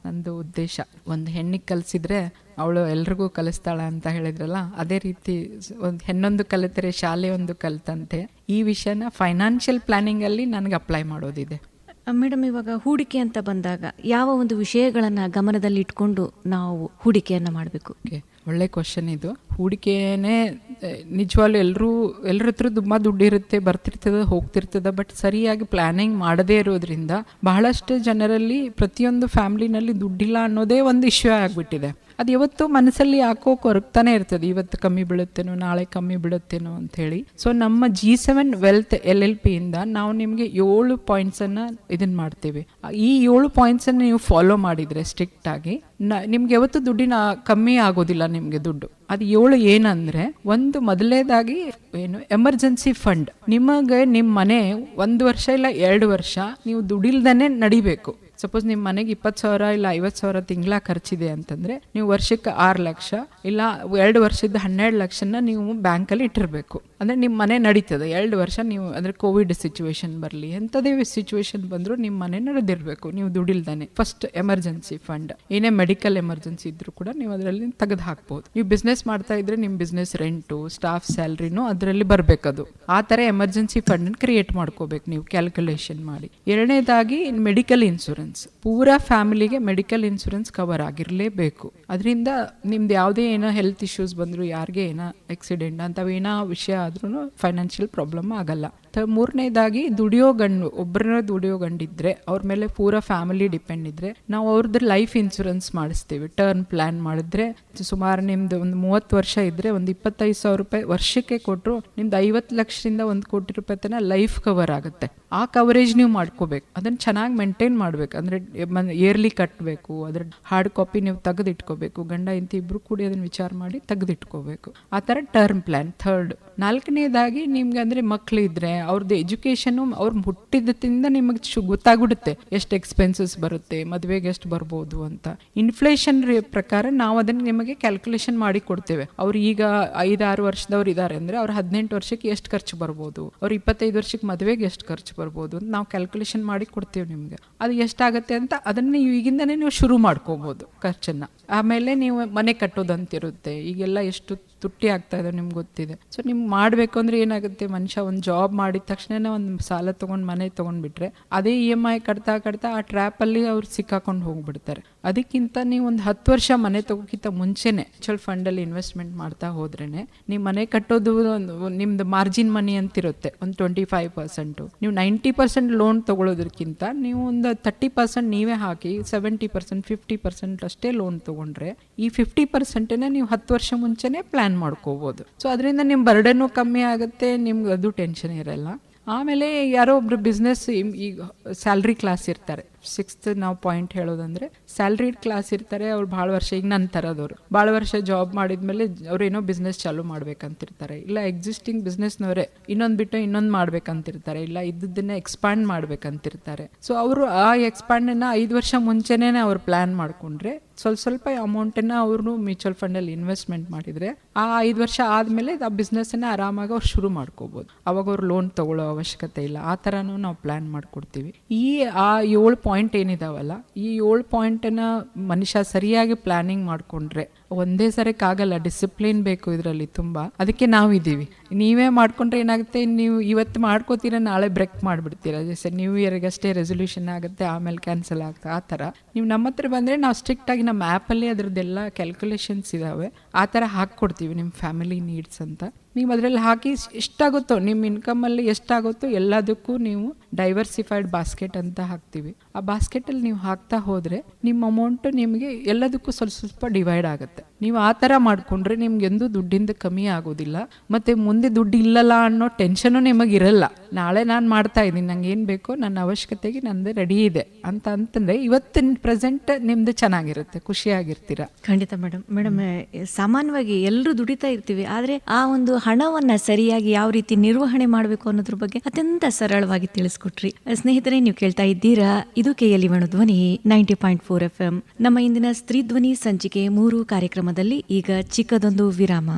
Speaker 3: ನಂದು ಉದ್ದೇಶ. ಒಂದು ಹೆಣ್ಣಿಗೆ ಕಲಿಸಿದ್ರೆ ಅವಳು ಎಲ್ರಿಗೂ ಕಲಿಸ್ತಾಳ ಅಂತ ಹೇಳಿದ್ರಲ್ಲ, ಅದೇ ರೀತಿ ಒಂದು ಹೆಣ್ಣೊಂದು ಕಲಿತರೆ ಶಾಲೆ ಒಂದು ಕಲಿತಂತೆ ಈ ವಿಷಯನ ಫೈನಾನ್ಷಿಯಲ್ ಪ್ಲಾನಿಂಗಲ್ಲಿ ನನಗೆ ಅಪ್ಲೈ ಮಾಡೋದಿದೆ.
Speaker 2: ಮೇಡಮ್, ಇವಾಗ ಹೂಡಿಕೆ ಅಂತ ಬಂದಾಗ ಯಾವ ಒಂದು ವಿಷಯಗಳನ್ನು ಗಮನದಲ್ಲಿ ಇಟ್ಕೊಂಡು ನಾವು ಹೂಡಿಕೆಯನ್ನು ಮಾಡಬೇಕು?
Speaker 3: ಒಳ್ಳೆ ಕ್ವಶನ್ ಇದು. ಹೂಡಿಕೆನೇ ನಿಜವಾಗ್ಲೂ ಎಲ್ಲರ ಹತ್ರ ತುಂಬ ದುಡ್ಡಿರುತ್ತೆ, ಬರ್ತಿರ್ತದೆ ಹೋಗ್ತಿರ್ತದೆ, ಬಟ್ ಸರಿಯಾಗಿ ಪ್ಲಾನಿಂಗ್ ಮಾಡದೇ ಇರೋದ್ರಿಂದ ಬಹಳಷ್ಟು ಜನರಲ್ಲಿ ಪ್ರತಿಯೊಂದು ಫ್ಯಾಮ್ಲಿನಲ್ಲಿ ದುಡ್ಡಿಲ್ಲ ಅನ್ನೋದೇ ಒಂದು ಇಶ್ಯೂ ಆಗಿಬಿಟ್ಟಿದೆ. ಅದು ಯಾವತ್ತೂ ಮನಸ್ಸಲ್ಲಿ ಯಾಕೋ ಕೊರಗ್ತಾನೆ ಇರ್ತದೆ, ಇವತ್ತು ಕಮ್ಮಿ ಬೀಳುತ್ತೇನೋ ನಾಳೆ ಕಮ್ಮಿ ಬೀಳುತ್ತೇನೋ ಅಂಥೇಳಿ. ಸೊ ನಮ್ಮ G7 ವೆಲ್ತ್ LLP ಇಂದ ನಾವು ನಿಮಗೆ 7 ಪಾಯಿಂಟ್ಸನ್ನು ಇದನ್ನು ಮಾಡ್ತೀವಿ. ಈ 7 ಪಾಯಿಂಟ್ಸನ್ನು ನೀವು ಫಾಲೋ ಮಾಡಿದರೆ ಸ್ಟ್ರಿಕ್ಟ್ ಆಗಿ ನಿಮ್ಗೆ ಯಾವತ್ತೂ ದುಡ್ಡಿನ ಕಮ್ಮಿ ಆಗೋದಿಲ್ಲ. ನಿಮಗೆ ದುಡ್ಡು ಅದು 7 ಏನಂದರೆ, ಒಂದು ಮೊದಲನೇದಾಗಿ ಏನು ಎಮರ್ಜೆನ್ಸಿ ಫಂಡ್. ನಿಮಗೆ ನಿಮ್ಮ ಮನೆ 1 ವರ್ಷ ಇಲ್ಲ 2 ವರ್ಷ ನೀವು ದುಡಿಲ್ದೇ ನಡಿಬೇಕು. ಸಪೋಸ್ ನಿಮ್ಮ ಮನೆಗೆ 20,000 ಇಲ್ಲ 50,000 ತಿಂಗಳ ಖರ್ಚಿದೆ ಅಂತಂದರೆ ನೀವು ವರ್ಷಕ್ಕೆ 6 ಲಕ್ಷ ಇಲ್ಲ 2 ವರ್ಷದ 12 ಲಕ್ಷನ ನೀವು ಬ್ಯಾಂಕಲ್ಲಿ ಇಟ್ಟಿರಬೇಕು. ಅಂದರೆ ನಿಮ್ಮ ಮನೆ ನಡೀತದೆ 2 ವರ್ಷ. ನೀವು ಅಂದರೆ ಕೋವಿಡ್ ಸಿಚುವೇಶನ್ ಬರಲಿ, ಎಂಥದೇ ಸಿಚುವೇಶನ್ ಬಂದರೂ ನಿಮ್ಮ ಮನೆ ನಡೆದಿರಬೇಕು ನೀವು ದುಡಿಲ್ದಾನೆ. First emergency fund. ಏನೇ ಮೆಡಿಕಲ್ ಎಮರ್ಜೆನ್ಸಿ ಇದ್ರೂ ಕೂಡ ನೀವು ಅದರಲ್ಲಿ ತೆಗೆದು ಹಾಕ್ಬೋದು. ನೀವು ಬಿಸ್ನೆಸ್ ಮಾಡ್ತಾ ಇದ್ರೆ ನಿಮ್ಮ ಬಿಸ್ನೆಸ್ ರೆಂಟು, ಸ್ಟಾಫ್ ಸ್ಯಾಲ್ರಿನೂ ಅದರಲ್ಲಿ ಬರಬೇಕದು. ಆ ಥರ ಎಮರ್ಜೆನ್ಸಿ ಫಂಡನ್ನು ಕ್ರಿಯೇಟ್ ಮಾಡ್ಕೋಬೇಕು ನೀವು ಕ್ಯಾಲ್ಕುಲೇಷನ್ ಮಾಡಿ. ಎರಡನೇದಾಗಿ ಮೆಡಿಕಲ್ ಇನ್ಶೂರೆನ್ಸ್. ಪೂರಾ ಫ್ಯಾಮಿಲಿಗೆ ಮೆಡಿಕಲ್ ಇನ್ಶೂರೆನ್ಸ್ ಕವರ್ ಆಗಿರಲೇಬೇಕು. ಅದರಿಂದ ನಿಮ್ದು ಯಾವುದೇ ಏನೋ ಹೆಲ್ತ್ ಇಶ್ಯೂಸ್ ಬಂದರೂ, ಯಾರಿಗೆ ಏನೋ ಆಕ್ಸಿಡೆಂಟ್ ಅಂಥವೇನೋ ವಿಷಯ ಆದ್ರೂ ಫೈನಾನ್ಷಿಯಲ್ ಪ್ರಾಬ್ಲಮ್ ಆಗಲ್ಲ. ಮೂರನೇದಾಗಿ ಒಬ್ಬರನ್ನ ದುಡಿಯೋ ಗಂಡಿದ್ರೆ ಅವ್ರ ಮೇಲೆ ಪೂರಾ ಫ್ಯಾಮಿಲಿ ಡಿಪೆಂಡ್ ಇದ್ರೆ ನಾವು ಅವ್ರದ್ದು ಲೈಫ್ ಇನ್ಶೂರೆನ್ಸ್ ಮಾಡಿಸ್ತೀವಿ. ಟರ್ಮ್ ಪ್ಲಾನ್ ಮಾಡಿದ್ರೆ ಸುಮಾರು ನಿಮ್ದು ಒಂದು 30 ವರ್ಷ ಇದ್ರೆ ಒಂದು 25,000 ರೂಪಾಯಿ ವರ್ಷಕ್ಕೆ ಕೊಟ್ಟರು ನಿಮ್ದು 50 ಲಕ್ಷದಿಂದ 1 ಕೋಟಿ ರೂಪಾಯಿ ತನಕ ಲೈಫ್ ಕವರ್ ಆಗುತ್ತೆ. ಆ ಕವರೇಜ್ ನೀವು ಮಾಡ್ಕೋಬೇಕು. ಅದನ್ನು ಚೆನ್ನಾಗಿ ಮೇಂಟೈನ್ ಮಾಡ್ಬೇಕು. ಅಂದರೆ ಇಯರ್ಲಿ ಕಟ್ಟಬೇಕು. ಅದ್ರ ಹಾರ್ಡ್ ಕಾಪಿ ನೀವು ತೆಗೆದಿಟ್ಕೋಬೇಕು. ಗಂಡ ಇಂತ ಇಬ್ರು ಕೂಡಿ ಅದನ್ನು ವಿಚಾರ ಮಾಡಿ ತೆಗೆದಿಟ್ಕೋಬೇಕು. ಆ ಥರ ಟರ್ಮ್ ಪ್ಲಾನ್. ಥರ್ಡ್. ನಾಲ್ಕನೇದಾಗಿ ನಿಮ್ಗೆ ಅಂದರೆ ಮಕ್ಕಳಿದ್ರೆ ಅವ್ರದ್ದು ಎಜುಕೇಷನು ಅವ್ರು ಹುಟ್ಟಿದಿಂದ ನಿಮಗೆ ಗೊತ್ತಾಗ್ಬಿಡುತ್ತೆ ಎಷ್ಟು ಎಕ್ಸ್ಪೆನ್ಸಸ್ ಬರುತ್ತೆ, ಮದುವೆಗೆ ಎಷ್ಟು ಬರ್ಬೋದು ಅಂತ. ಇನ್ಫ್ಲೇಷನ್ ಪ್ರಕಾರ ನಾವು ಅದನ್ನು ನಿಮಗೆ ಕ್ಯಾಲ್ಕುಲೇಷನ್ ಮಾಡಿ ಕೊಡ್ತೇವೆ. ಅವ್ರು ಈಗ 5-6 ವರ್ಷದವ್ರು ಇದ್ದಾರೆ ಅಂದರೆ ಅವ್ರು 18 ವರ್ಷಕ್ಕೆ ಎಷ್ಟು ಖರ್ಚು ಬರ್ಬೋದು, ಅವ್ರು 25 ವರ್ಷಕ್ಕೆ ಮದುವೆಗೆ ಎಷ್ಟು ಖರ್ಚು ಬರ್ಬೋದು ಅಂತ ನಾವು ಕ್ಯಾಲ್ಕುಲೇಷನ್ ಮಾಡಿ ಕೊಡ್ತೇವೆ ನಿಮಗೆ. ಅದು ಎಷ್ಟಾಗುತ್ತೆ ಅಂತ ಅದನ್ನು ನೀವು ಈಗಿಂದನೇ ನೀವು ಶುರು ಮಾಡ್ಕೋಬೋದು ಖರ್ಚನ್ನು. ಆಮೇಲೆ ನೀವು ಮನೆ ಕಟ್ಟೋದಂತಿರುತ್ತೆ. ಈಗೆಲ್ಲ ಎಷ್ಟು ತುಟ್ಟಿ ಆಗ್ತಾ ಇದೆ ನಿಮ್ಗೆ ಗೊತ್ತಿದೆ. ಸೊ ನಿಮ್ಗೆ ಮಾಡಬೇಕು ಅಂದರೆ ಏನಾಗುತ್ತೆ, ಮನುಷ್ಯ ಒಂದು ಜಾಬ್ ಮಾಡಿದ ತಕ್ಷಣ ಒಂದು ಸಾಲ ತೊಗೊಂಡು ಮನೆ ತೊಗೊಂಡ್ಬಿಟ್ರೆ ಅದೇ EMI ಕಟ್ತಾ ಆ ಟ್ರ್ಯಾಪಲ್ಲಿ ಅವ್ರು ಸಿಕ್ಕಾಕೊಂಡು ಹೋಗ್ಬಿಡ್ತಾರೆ. ಅದಕ್ಕಿಂತ ನೀವು ಒಂದು 10 ವರ್ಷ ಮನೆ ತಗೋಕ್ಕಿಂತ ಮುಂಚೆನೆ ಮ್ಯೂಚುವಲ್ ಫಂಡಲ್ಲಿ ಇನ್ವೆಸ್ಟ್ಮೆಂಟ್ ಮಾಡ್ತಾ ಹೋದ್ರೇನೆ ನೀವು ಮನೆ ಕಟ್ಟೋದು ನಿಮ್ದು ಮಾರ್ಜಿನ್ ಮನಿ ಅಂತಿರುತ್ತೆ ಒಂದು 25%. ನೀವು 90% ಲೋನ್ ತೊಗೊಳೋದಕ್ಕಿಂತ ನೀವು ಒಂದು 30% ನೀವೇ ಹಾಕಿ 70% 50% ಅಷ್ಟೇ ಲೋನ್ ತೊಗೊಂಡ್ರೆ ಈ 50% ನೀವು 10 ವರ್ಷ ಮುಂಚೆನೆ ಪ್ಲಾನ್ ಮಾಡ್ಕೋಬೋದು. ಸೊ ಅದರಿಂದ ನಿಮ್ಮ ಬರ್ಡನ್ನು ಕಮ್ಮಿ ಆಗುತ್ತೆ, ನಿಮ್ಗೆ ಅದು ಟೆನ್ಷನ್ ಇರಲ್ಲ. ಆಮೇಲೆ ಯಾರೋ ಒಬ್ರು ಬಿಸ್ನೆಸ್ ಈಗ ಸ್ಯಾಲ್ರಿ ಕ್ಲಾಸ್ ಇರ್ತಾರೆ. 6th ನಾವು ಪಾಯಿಂಟ್ ಹೇಳೋದಂದ್ರೆ ಸ್ಯಾಲ್ರಿಡ್ ಕ್ಲಾಸ್ ಇರ್ತಾರೆ. ಅವ್ರು ಭಾಳ ವರ್ಷ, ಈಗ ನನ್ನ ಥರದವ್ರು ಭಾಳ ವರ್ಷ ಜಾಬ್ ಮಾಡಿದ್ಮೇಲೆ ಅವ್ರು ಏನೋ ಬಿಸ್ನೆಸ್ ಚಾಲೂ ಮಾಡ್ಬೇಕಂತಿರ್ತಾರೆ. ಇಲ್ಲ ಎಕ್ಸಿಸ್ಟಿಂಗ್ ಬಿಸ್ನೆಸ್ನವರೇ ಇನ್ನೊಂದು ಮಾಡ್ಬೇಕಂತಿರ್ತಾರೆ. ಇಲ್ಲ ಇದ್ದದನ್ನ ಎಕ್ಸ್ಪಾಂಡ್ ಮಾಡ್ಬೇಕಂತಿರ್ತಾರೆ. ಸೊ ಅವರು ಆ ಎಕ್ಸ್ಪಾಂಡನ್ನು 5 ವರ್ಷ ಮುಂಚೆನೇ ಅವ್ರು ಪ್ಲಾನ್ ಮಾಡಿಕೊಂಡ್ರೆ ಸ್ವಲ್ಪ ಅಮೌಂಟನ್ನು ಅವರು ಮ್ಯೂಚುವಲ್ ಫಂಡಲ್ಲಿ ಇನ್ವೆಸ್ಟ್ಮೆಂಟ್ ಮಾಡಿದರೆ ಆ 5 ವರ್ಷ ಆದಮೇಲೆ ಆ ಬಿಸ್ನೆಸ್ಸನ್ನು ಆರಾಮಾಗಿ ಅವ್ರು ಶುರು ಮಾಡ್ಕೋಬೋದು. ಅವಾಗ ಅವ್ರು ಲೋನ್ ತೊಗೊಳ್ಳೋ ಅವಶ್ಯಕತೆ ಇಲ್ಲ. ಆ ಥರನೂ ನಾವು ಪ್ಲ್ಯಾನ್ ಮಾಡಿಕೊಡ್ತೀವಿ. ಆ 7 ಪಾಯಿಂಟ್ ಏನಿದಾವಲ್ಲ, ಈ 7 ಪಾಯಿಂಟನ್ನು ಮನುಷ್ಯ ಸರಿಯಾಗಿ ಪ್ಲಾನಿಂಗ್ ಮಾಡಿಕೊಂಡ್ರೆ ಒಂದೇ ಸರಕ್ಕಾಗಲ್ಲ, ಡಿಸಿಪ್ಲಿನ್ ಬೇಕು ಇದರಲ್ಲಿ ತುಂಬ. ಅದಕ್ಕೆ ನಾವಿದ್ದೀವಿ. ನೀವೇ ಮಾಡ್ಕೊಂಡ್ರೆ ಏನಾಗುತ್ತೆ, ನೀವು ಇವತ್ತು ಮಾಡ್ಕೋತೀರ ನಾಳೆ ಬ್ರೇಕ್ ಮಾಡಿಬಿಡ್ತೀರ. ಜೈಸೆ ನ್ಯೂ ಇಯರ್ಗಷ್ಟೇ ರೆಸೊಲ್ಯೂಷನ್ ಆಗುತ್ತೆ, ಆಮೇಲೆ ಕ್ಯಾನ್ಸಲ್ ಆಗುತ್ತೆ. ಆ ಥರ ನೀವು ನಮ್ಮ ಹತ್ರ ಬಂದರೆ ನಾವು ಸ್ಟ್ರಿಕ್ಟಾಗಿ ನಮ್ಮ ಆ್ಯಪಲ್ಲಿ ಅದರದ್ದೆಲ್ಲ ಕ್ಯಾಲ್ಕುಲೇಷನ್ಸ್ ಇದ್ದಾವೆ, ಆ ಥರ ಹಾಕ್ಕೊಡ್ತೀವಿ ನಿಮ್ಮ ಫ್ಯಾಮಿಲಿ ನೀಡ್ಸ್ ಅಂತ. ನೀವು ಅದರಲ್ಲಿ ಹಾಕಿ ಎಷ್ಟಾಗುತ್ತೋ ನಿಮ್ಮ ಇನ್ಕಮಲ್ಲಿ ಎಷ್ಟಾಗುತ್ತೋ ಎಲ್ಲದಕ್ಕೂ ನೀವು ಡೈವರ್ಸಿಫೈಡ್ ಬಾಸ್ಕೆಟ್ ಅಂತ ಹಾಕ್ತೀವಿ. ಆ ಬಾಸ್ಕೆಟಲ್ಲಿ ನೀವು ಹಾಕ್ತಾ ಹೋದರೆ ನಿಮ್ಮ ಅಮೌಂಟು ನಿಮಗೆ ಎಲ್ಲದಕ್ಕೂ ಸ್ವಲ್ಪ ಡಿವೈಡ್ ಆಗುತ್ತೆ. ನೀವು ಆ ಥರ ಮಾಡಿಕೊಂಡ್ರೆ ನಿಮ್ಗೆಂದೂ ದುಡ್ಡಿಂದ ಕಮ್ಮಿ ಆಗೋದಿಲ್ಲ. ಮತ್ತು ಮುಂದೆ ದುಡ್ಡು ಇಲ್ಲಲ್ಲ ಅನ್ನೋ ಟೆನ್ಷನು ನಿಮಗಿರಲ್ಲ. ನಾಳೆ ನಾನು ಮಾಡ್ತಾ ಇದ್ದೀನಿ, ನಂಗೆ ಏನು ಬೇಕೋ ನನ್ನ ಅವಶ್ಯಕತೆಗೆ ನಂದು ರೆಡಿ ಇದೆ ಅಂತಂದರೆ ಇವತ್ತಿನ ಪ್ರೆಸೆಂಟ್ ನಿಮ್ಮದು ಚೆನ್ನಾಗಿರುತ್ತೆ, ಖುಷಿಯಾಗಿರ್ತೀರ.
Speaker 2: ಖಂಡಿತ ಮೇಡಮ್ ಸಾಮಾನ್ಯವಾಗಿ ಎಲ್ಲರೂ ದುಡಿತಾ ಇರ್ತೀವಿ, ಆದರೆ ಆ ಒಂದು ಹಣವನ್ನ ಸರಿಯಾಗಿ ಯಾವ ರೀತಿ ನಿರ್ವಹಣೆ ಮಾಡಬೇಕು ಅನ್ನೋದ್ರ ಬಗ್ಗೆ ಅತ್ಯಂತ ಸರಳವಾಗಿ ತಿಳಿಸ್ಕೊಟ್ರಿ. ಸ್ನೇಹಿತರೆ, ನೀವು ಕೇಳ್ತಾ ಇದ್ದೀರಾ, ಇದು KLE ಧ್ವನಿ 90.4 FM. ನಮ್ಮ ಇಂದಿನ ಸ್ತ್ರೀ ಧ್ವನಿ ಸಂಚಿಕೆ 3 ಕಾರ್ಯಕ್ರಮದಲ್ಲಿ ಈಗ ಚಿಕ್ಕದೊಂದು ವಿರಾಮ.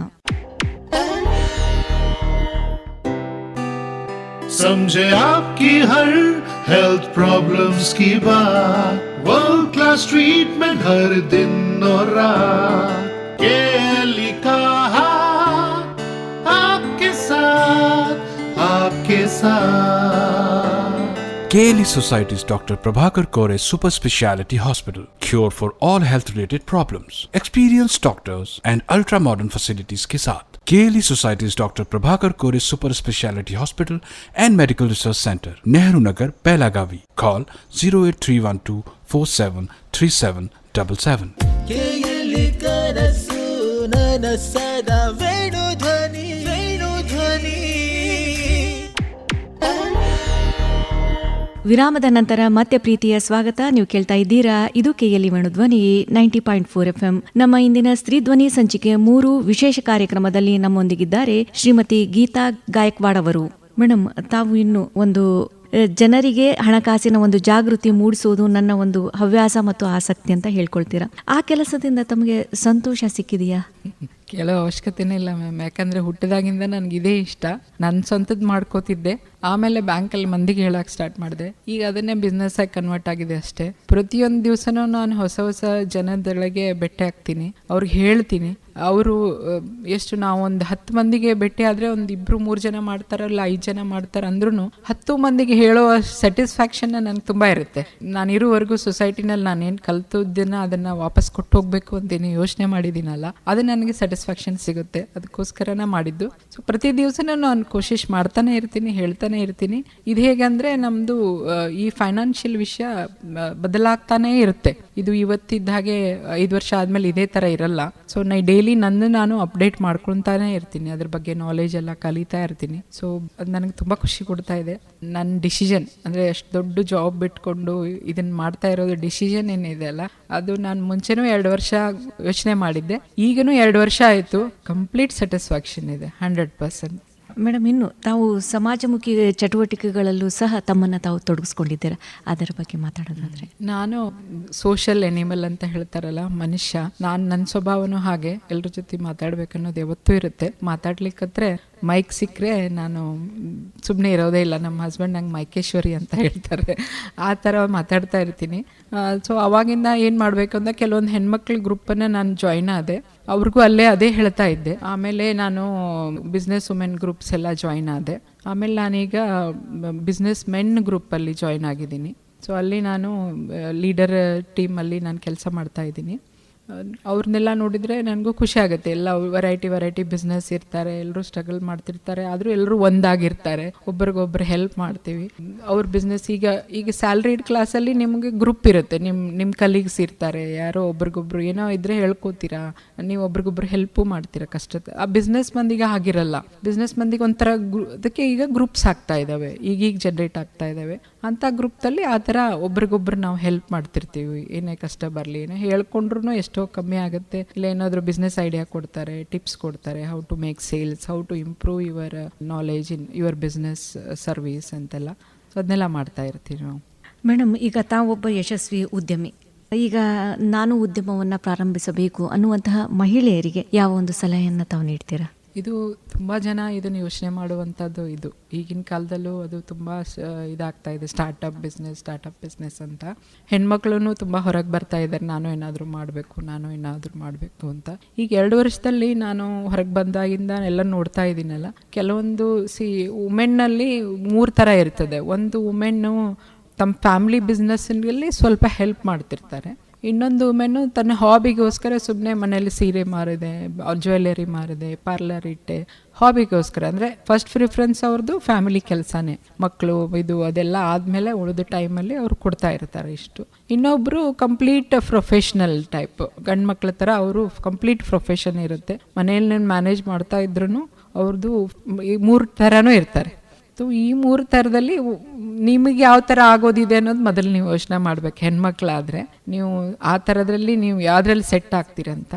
Speaker 4: समझे आपकी हर हेल्थ प्रॉब्लम्स की बात, वर्ल्ड क्लास ट्रीटमेंट हर दिन और रात, केएलई का हाथ आपके साथ, आपके साथ।
Speaker 5: KLE Society's Dr. Prabhakar Kore Super Speciality Hospital. Cure for all health related problems. Experienced doctors and ultra modern facilities के साथ KLE Society's Dr. Prabhakar Kore Super Speciality Hospital and Medical Research Center, Nehru Nagar, Pelagavi. Call 08312473777.
Speaker 1: KLE ಕನಸು ನನಸದ ವೇಣುಧ್ವನಿ, ವೇಣುಧ್ವನಿ.
Speaker 2: ವಿರಾಮದ ನಂತರ ಮತ್ತೆ ಪ್ರೀತಿಯ ಸ್ವಾಗತ. ನೀವು ಕೇಳ್ತಾ ಇದ್ದೀರಾ, ಇದು KLE ವೇಣುಧ್ವನಿ 90.4 FM. ನಮ್ಮ ಇಂದಿನ ಸ್ತ್ರೀ ಧ್ವನಿ ಸಂಚಿಕೆ 3 ವಿಶೇಷ ಕಾರ್ಯಕ್ರಮದಲ್ಲಿ ನಮ್ಮೊಂದಿಗಿದ್ದಾರೆ ಶ್ರೀಮತಿ ಗೀತಾ ಗಾಯಕ್ವಾಡ್ ಅವರು. ಮೇಡಮ್, ತಾವು ಇನ್ನು ಒಂದು ಜನರಿಗೆ ಹಣಕಾಸಿನ ಒಂದು ಜಾಗೃತಿ ಮೂಡಿಸೋದು ನನ್ನ ಒಂದು ಹವ್ಯಾಸ ಮತ್ತು ಆಸಕ್ತಿ ಅಂತ ಹೇಳ್ಕೊಳ್ತೀರಾ. ಆ ಕೆಲಸದಿಂದ ತಮಗೆ ಸಂತೋಷ ಸಿಕ್ಕಿದೆಯಾ?
Speaker 3: ಕೇಳೋ ಅವಶ್ಯಕತೆನೇ ಇಲ್ಲ ಮ್ಯಾಮ್, ಯಾಕಂದರೆ ಹುಟ್ಟಿದಾಗಿಂದ ನನಗೆ ಇದೇ ಇಷ್ಟ. ನನ್ನ ಸ್ವಂತದ್ದು ಮಾಡ್ಕೋತಿದ್ದೆ, ಆಮೇಲೆ ಬ್ಯಾಂಕಲ್ಲಿ ಮಂದಿಗೆ ಹೇಳೋಕೆ ಸ್ಟಾರ್ಟ್ ಮಾಡಿದೆ. ಈಗ ಅದನ್ನೇ ಬಿಸ್ನೆಸ್ಸಾಗಿ ಕನ್ವರ್ಟ್ ಆಗಿದೆ ಅಷ್ಟೇ. ಪ್ರತಿಯೊಂದು ದಿವಸನೂ ನಾನು ಹೊಸ ಹೊಸ ಜನದೊಳಗೆ ಭೇಟಿ ಆಗ್ತೀನಿ, ಅವ್ರಿಗೆ ಹೇಳ್ತೀನಿ. ಅವರು ಎಷ್ಟು ನಾವು ಒಂದು 10 ಮಂದಿಗೆ ಭೇಟಿ ಆದರೆ ಒಂದು 2-3 ಜನ ಮಾಡ್ತಾರಲ್ಲ, 5 ಜನ ಮಾಡ್ತಾರೆ ಅಂದ್ರೂ 10 ಮಂದಿಗೆ ಹೇಳೋ ಸ್ಯಾಟಿಸ್ಫ್ಯಾಕ್ಷನ್ ನನಗೆ ತುಂಬ ಇರುತ್ತೆ. ನಾನು ಇರುವವರೆಗೂ ಸೊಸೈಟಿನಲ್ಲಿ ನಾನೇನು ಕಲ್ತಿದ್ದನ್ನ ಅದನ್ನು ವಾಪಸ್ ಕೊಟ್ಟು ಹೋಗಬೇಕು ಅಂತೇನು ಯೋಚನೆ ಮಾಡಿದ್ದೀನಲ್ಲ, ಅದು ನನಗೆ ಸ್ಯಾಟಿಸ್ಫ್ಯಾಕ್ಷನ್ ಸಿಗುತ್ತೆ. ಅದಕ್ಕೋಸ್ಕರನೇ ಮಾಡಿದ್ದು. ಸೊ ಪ್ರತಿ ದಿವಸನೂ ನಾನು ಕೋಶಿಶ್ ಮಾಡ್ತಾನೆ ಇರ್ತೀನಿ, ಹೇಳ್ತಾನೆ ಇರ್ತೀನಿ. ಇದು ಹೇಗಂದರೆ ನಮ್ಮದು ಈ ಫೈನಾನ್ಷಿಯಲ್ ವಿಷಯ ಬದಲಾಗ್ತಾನೇ ಇರುತ್ತೆ. ಇದು ಇವತ್ತಿದ್ದ ಹಾಗೆ 5 ವರ್ಷ ಆದಮೇಲೆ ಇದೇ ಥರ ಇರಲ್ಲ. ಸೊ ಡೈಲಿ ನಾನು ಅಪ್ಡೇಟ್ ಮಾಡ್ಕೊತಾನೆ ಇರ್ತೀನಿ, ಅದ್ರ ಬಗ್ಗೆ ನಾಲೆಜ್ ಎಲ್ಲ ಕಲಿತಾ ಇರ್ತೀನಿ. ಸೊ ಅದು ನನಗೆ ತುಂಬ ಖುಷಿ ಕೊಡ್ತಾ ಇದೆ. ನನ್ನ ಡಿಸಿಷನ್ ಅಂದರೆ ಅಷ್ಟು ದೊಡ್ಡ ಜಾಬ್ ಬಿಟ್ಕೊಂಡು ಇದನ್ನು ಮಾಡ್ತಾ ಇರೋದು ಡಿಸಿಷನ್ ಏನಿದೆ ಅಲ್ಲ, ಅದು ನಾನು ಮುಂಚೆನೂ 2 ವರ್ಷ ಯೋಚನೆ ಮಾಡಿದ್ದೆ, ಈಗನೂ 2 ವರ್ಷ ಆಯಿತು. ಕಂಪ್ಲೀಟ್ ಸ್ಯಾಟಿಸ್ಫ್ಯಾಕ್ಷನ್ ಇದೆ, 100%.
Speaker 2: ಮೇಡಮ್, ಇನ್ನು ತಾವು ಸಮಾಜಮುಖಿ ಚಟುವಟಿಕೆಗಳಲ್ಲೂ ಸಹ ತಮ್ಮನ್ನು ತಾವು ತೊಡಗಿಸ್ಕೊಂಡಿದ್ದೀರಾ, ಅದರ ಬಗ್ಗೆ ಮಾತಾಡೋದಾದ್ರೆ?
Speaker 3: ನಾನು ಸೋಷಿಯಲ್ ಎನಿಮಲ್ ಅಂತ ಹೇಳ್ತಾರಲ್ಲ, ಮನುಷ್ಯ. ನನ್ನ ಸ್ವಭಾವನೂ ಹಾಗೆ, ಎಲ್ಲರ ಜೊತೆ ಮಾತಾಡ್ಬೇಕನ್ನೋದು ಯಾವತ್ತೂ ಇರುತ್ತೆ. ಮಾತಾಡ್ಲಿಕ್ಕಂದ್ರೆ ಮೈಕ್ ಸಿಕ್ಕರೆ ನಾನು ಸುಮ್ಮನೆ ಇರೋದೇ ಇಲ್ಲ. ನಮ್ಮ ಹಸ್ಬೆಂಡ್ ನಂಗೆ ಮೈಕೇಶ್ವರಿ ಅಂತ ಹೇಳ್ತಾರೆ, ಆ ಥರ ಮಾತಾಡ್ತಾ ಇರ್ತೀನಿ. ಸೊ ಅವಾಗಿಂದ ಏನು ಮಾಡಬೇಕು ಅಂತ ಕೆಲವೊಂದು ಹೆಣ್ಮಕ್ಳ ಗ್ರೂಪನ್ನು ನಾನು ಜಾಯ್ನ್ ಆದೆ, ಅವ್ರಿಗೂ ಅದೇ ಹೇಳ್ತಾ ಇದ್ದೆ. ಆಮೇಲೆ ನಾನು ಬಿಸ್ನೆಸ್ ವುಮೆನ್ ಗ್ರೂಪ್ಸ್ ಎಲ್ಲ ಜಾಯ್ನ್ ಆದೆ. ಆಮೇಲೆ ನಾನೀಗ ಬಿಸ್ನೆಸ್ ಮೆನ್ ಗ್ರೂಪಲ್ಲಿ ಜಾಯ್ನ್ ಆಗಿದ್ದೀನಿ. ಸೊ ಅಲ್ಲಿ ನಾನು ಲೀಡರ್ ಟೀಮಲ್ಲಿ ನಾನು ಕೆಲಸ ಮಾಡ್ತಾ ಇದ್ದೀನಿ. ಅವ್ರನ್ನೆಲ್ಲ ನೋಡಿದರೆ ನನಗೂ ಖುಷಿ ಆಗುತ್ತೆ. ಎಲ್ಲ ವೆರೈಟಿ ಬಿಸ್ನೆಸ್ ಇರ್ತಾರೆ, ಎಲ್ಲರೂ ಸ್ಟ್ರಗಲ್ ಮಾಡ್ತಿರ್ತಾರೆ, ಆದರೂ ಎಲ್ಲರೂ ಒಂದಾಗಿರ್ತಾರೆ, ಒಬ್ರಿಗೊಬ್ರು ಹೆಲ್ಪ್ ಮಾಡ್ತೀವಿ. ಅವ್ರ ಬಿಸ್ನೆಸ್ ಈಗ ಸ್ಯಾಲ್ರಿಡ್ ಕ್ಲಾಸಲ್ಲಿ ನಿಮಗೆ ಗ್ರೂಪ್ ಇರುತ್ತೆ, ನಿಮ್ಮ ಕಲೀಗ್ಸ್ ಇರ್ತಾರೆ, ಯಾರೋ ಒಬ್ರಿಗೊಬ್ರು ಏನೋ ಇದ್ದರೆ ಹೇಳ್ಕೋತೀರಾ, ನೀವು ಒಬ್ರಿಗೊಬ್ರು ಹೆಲ್ಪು ಮಾಡ್ತೀರಾ ಕಷ್ಟದ. ಆ ಬಿಸ್ನೆಸ್ ಮಂದಿಗೆ ಆಗಿರಲ್ಲ. ಬಿಸ್ನೆಸ್ ಮಂದಿಗೆ ಒಂಥರ ಅದಕ್ಕೆ ಈಗ ಗ್ರೂಪ್ಸ್ ಆಗ್ತಾ ಇದ್ದಾವೆ, ಈಗೀಗ ಜನ್ರೇಟ್ ಆಗ್ತಾ ಇದ್ದಾವೆ. ಅಂಥ ಗ್ರೂಪ್ದಲ್ಲಿ ಆ ಥರ ಒಬ್ರಿಗೊಬ್ರು ನಾವು ಹೆಲ್ಪ್ ಮಾಡ್ತಿರ್ತೀವಿ. ಏನೇ ಕಷ್ಟ ಬರಲಿ, ಏನೋ ಹೇಳ್ಕೊಂಡ್ರೂ ಎಷ್ಟೋ ಕಮ್ಮಿ ಆಗುತ್ತೆ. ಇಲ್ಲ ಏನಾದರೂ ಬಿಸ್ನೆಸ್ ಐಡಿಯಾ ಕೊಡ್ತಾರೆ, ಟಿಪ್ಸ್ ಕೊಡ್ತಾರೆ, how to make sales, how to improve your knowledge in your business service ಅಂತೆಲ್ಲ. ಸೊ ಅದನ್ನೆಲ್ಲ ಮಾಡ್ತಾ ಇರ್ತೀವಿ ನಾವು.
Speaker 2: ಮೇಡಮ್, ಈಗ ತಾವೊಬ್ಬ ಯಶಸ್ವಿ ಉದ್ಯಮಿ. ಈಗ ನಾನು ಉದ್ಯಮವನ್ನು ಪ್ರಾರಂಭಿಸಬೇಕು ಅನ್ನುವಂತಹ ಮಹಿಳೆಯರಿಗೆ ಯಾವ ಒಂದು ಸಲಹೆಯನ್ನು ತಾವು ನೀಡ್ತೀರಾ?
Speaker 3: ಇದು ತುಂಬ ಜನ ಇದನ್ನು ಯೋಚನೆ ಮಾಡುವಂಥದ್ದು. ಇದು ಈಗಿನ ಕಾಲದಲ್ಲೂ ಅದು ತುಂಬ ಇದಾಗ್ತಾ ಇದೆ, ಸ್ಟಾರ್ಟಪ್ ಬಿಸ್ನೆಸ್ ಅಂತ. ಹೆಣ್ಮಕ್ಳು ತುಂಬ ಹೊರಗೆ ಬರ್ತಾ ಇದ್ದಾರೆ, ನಾನು ಏನಾದರೂ ಮಾಡಬೇಕು ಅಂತ. ಈಗ 2 ವರ್ಷದಲ್ಲಿ ನಾನು ಹೊರಗೆ ಬಂದಾಗಿಂದ ಎಲ್ಲ ನೋಡ್ತಾ ಇದ್ದೀನಲ್ಲ, ಕೆಲವೊಂದು ವುಮೆನ್ನಲ್ಲಿ 3 ಥರ ಇರ್ತದೆ. ಒಂದು ವುಮೆನ್ನು ತಮ್ಮ ಫ್ಯಾಮಿಲಿ ಬಿಸ್ನೆಸ್ನಲ್ಲಿ ಸ್ವಲ್ಪ ಹೆಲ್ಪ್ ಮಾಡ್ತಿರ್ತಾರೆ. ಇನ್ನೊಂದು ವುಮೆನ್ನು ತನ್ನ ಹಾಬಿಗೋಸ್ಕರ ಸುಮ್ಮನೆ ಮನೇಲಿ ಸೀರೆ ಮಾರಿದೆ, ಜ್ಯುವೆಲ್ಲರಿ ಮಾರಿದೆ, ಪಾರ್ಲರ್ ಇಟ್ಟೆ, ಹಾಬಿಗೋಸ್ಕರ. ಅಂದರೆ ಫಸ್ಟ್ ಪ್ರಿಫರೆನ್ಸ್ ಅವ್ರದ್ದು ಫ್ಯಾಮಿಲಿ ಕೆಲಸನೇ, ಮಕ್ಕಳು ಇದು ಅದೆಲ್ಲ ಆದಮೇಲೆ ಉಳಿದ ಟೈಮಲ್ಲಿ ಅವ್ರು ಕೊಡ್ತಾ ಇರ್ತಾರೆ ಇಷ್ಟು. ಇನ್ನೊಬ್ಬರು ಕಂಪ್ಲೀಟ್ ಪ್ರೊಫೆಷ್ನಲ್ ಟೈಪ್, ಗಂಡು ಮಕ್ಳ ಥರ ಅವರು ಕಂಪ್ಲೀಟ್ ಪ್ರೊಫೆಷನ್ ಇರುತ್ತೆ. ಮನೆಯಲ್ಲಿ ಮ್ಯಾನೇಜ್ ಮಾಡ್ತಾ ಇದ್ರೂ ಅವ್ರದ್ದು 3 ಥರನೂ ಇರ್ತಾರೆ. ಈ 3 ಥರದಲ್ಲಿ ನಿಮಗೆ ಯಾವ ಥರ ಆಗೋದಿದೆ ಅನ್ನೋದು ಮೊದಲು ನೀವು ಯೋಚನೆ ಮಾಡಬೇಕು. ಹೆಣ್ಮಕ್ಳಾದರೆ ನೀವು ಆ ಥರದ್ರಲ್ಲಿ ನೀವು ಯಾವುದ್ರಲ್ಲಿ ಸೆಟ್ ಆಗ್ತೀರಂತ.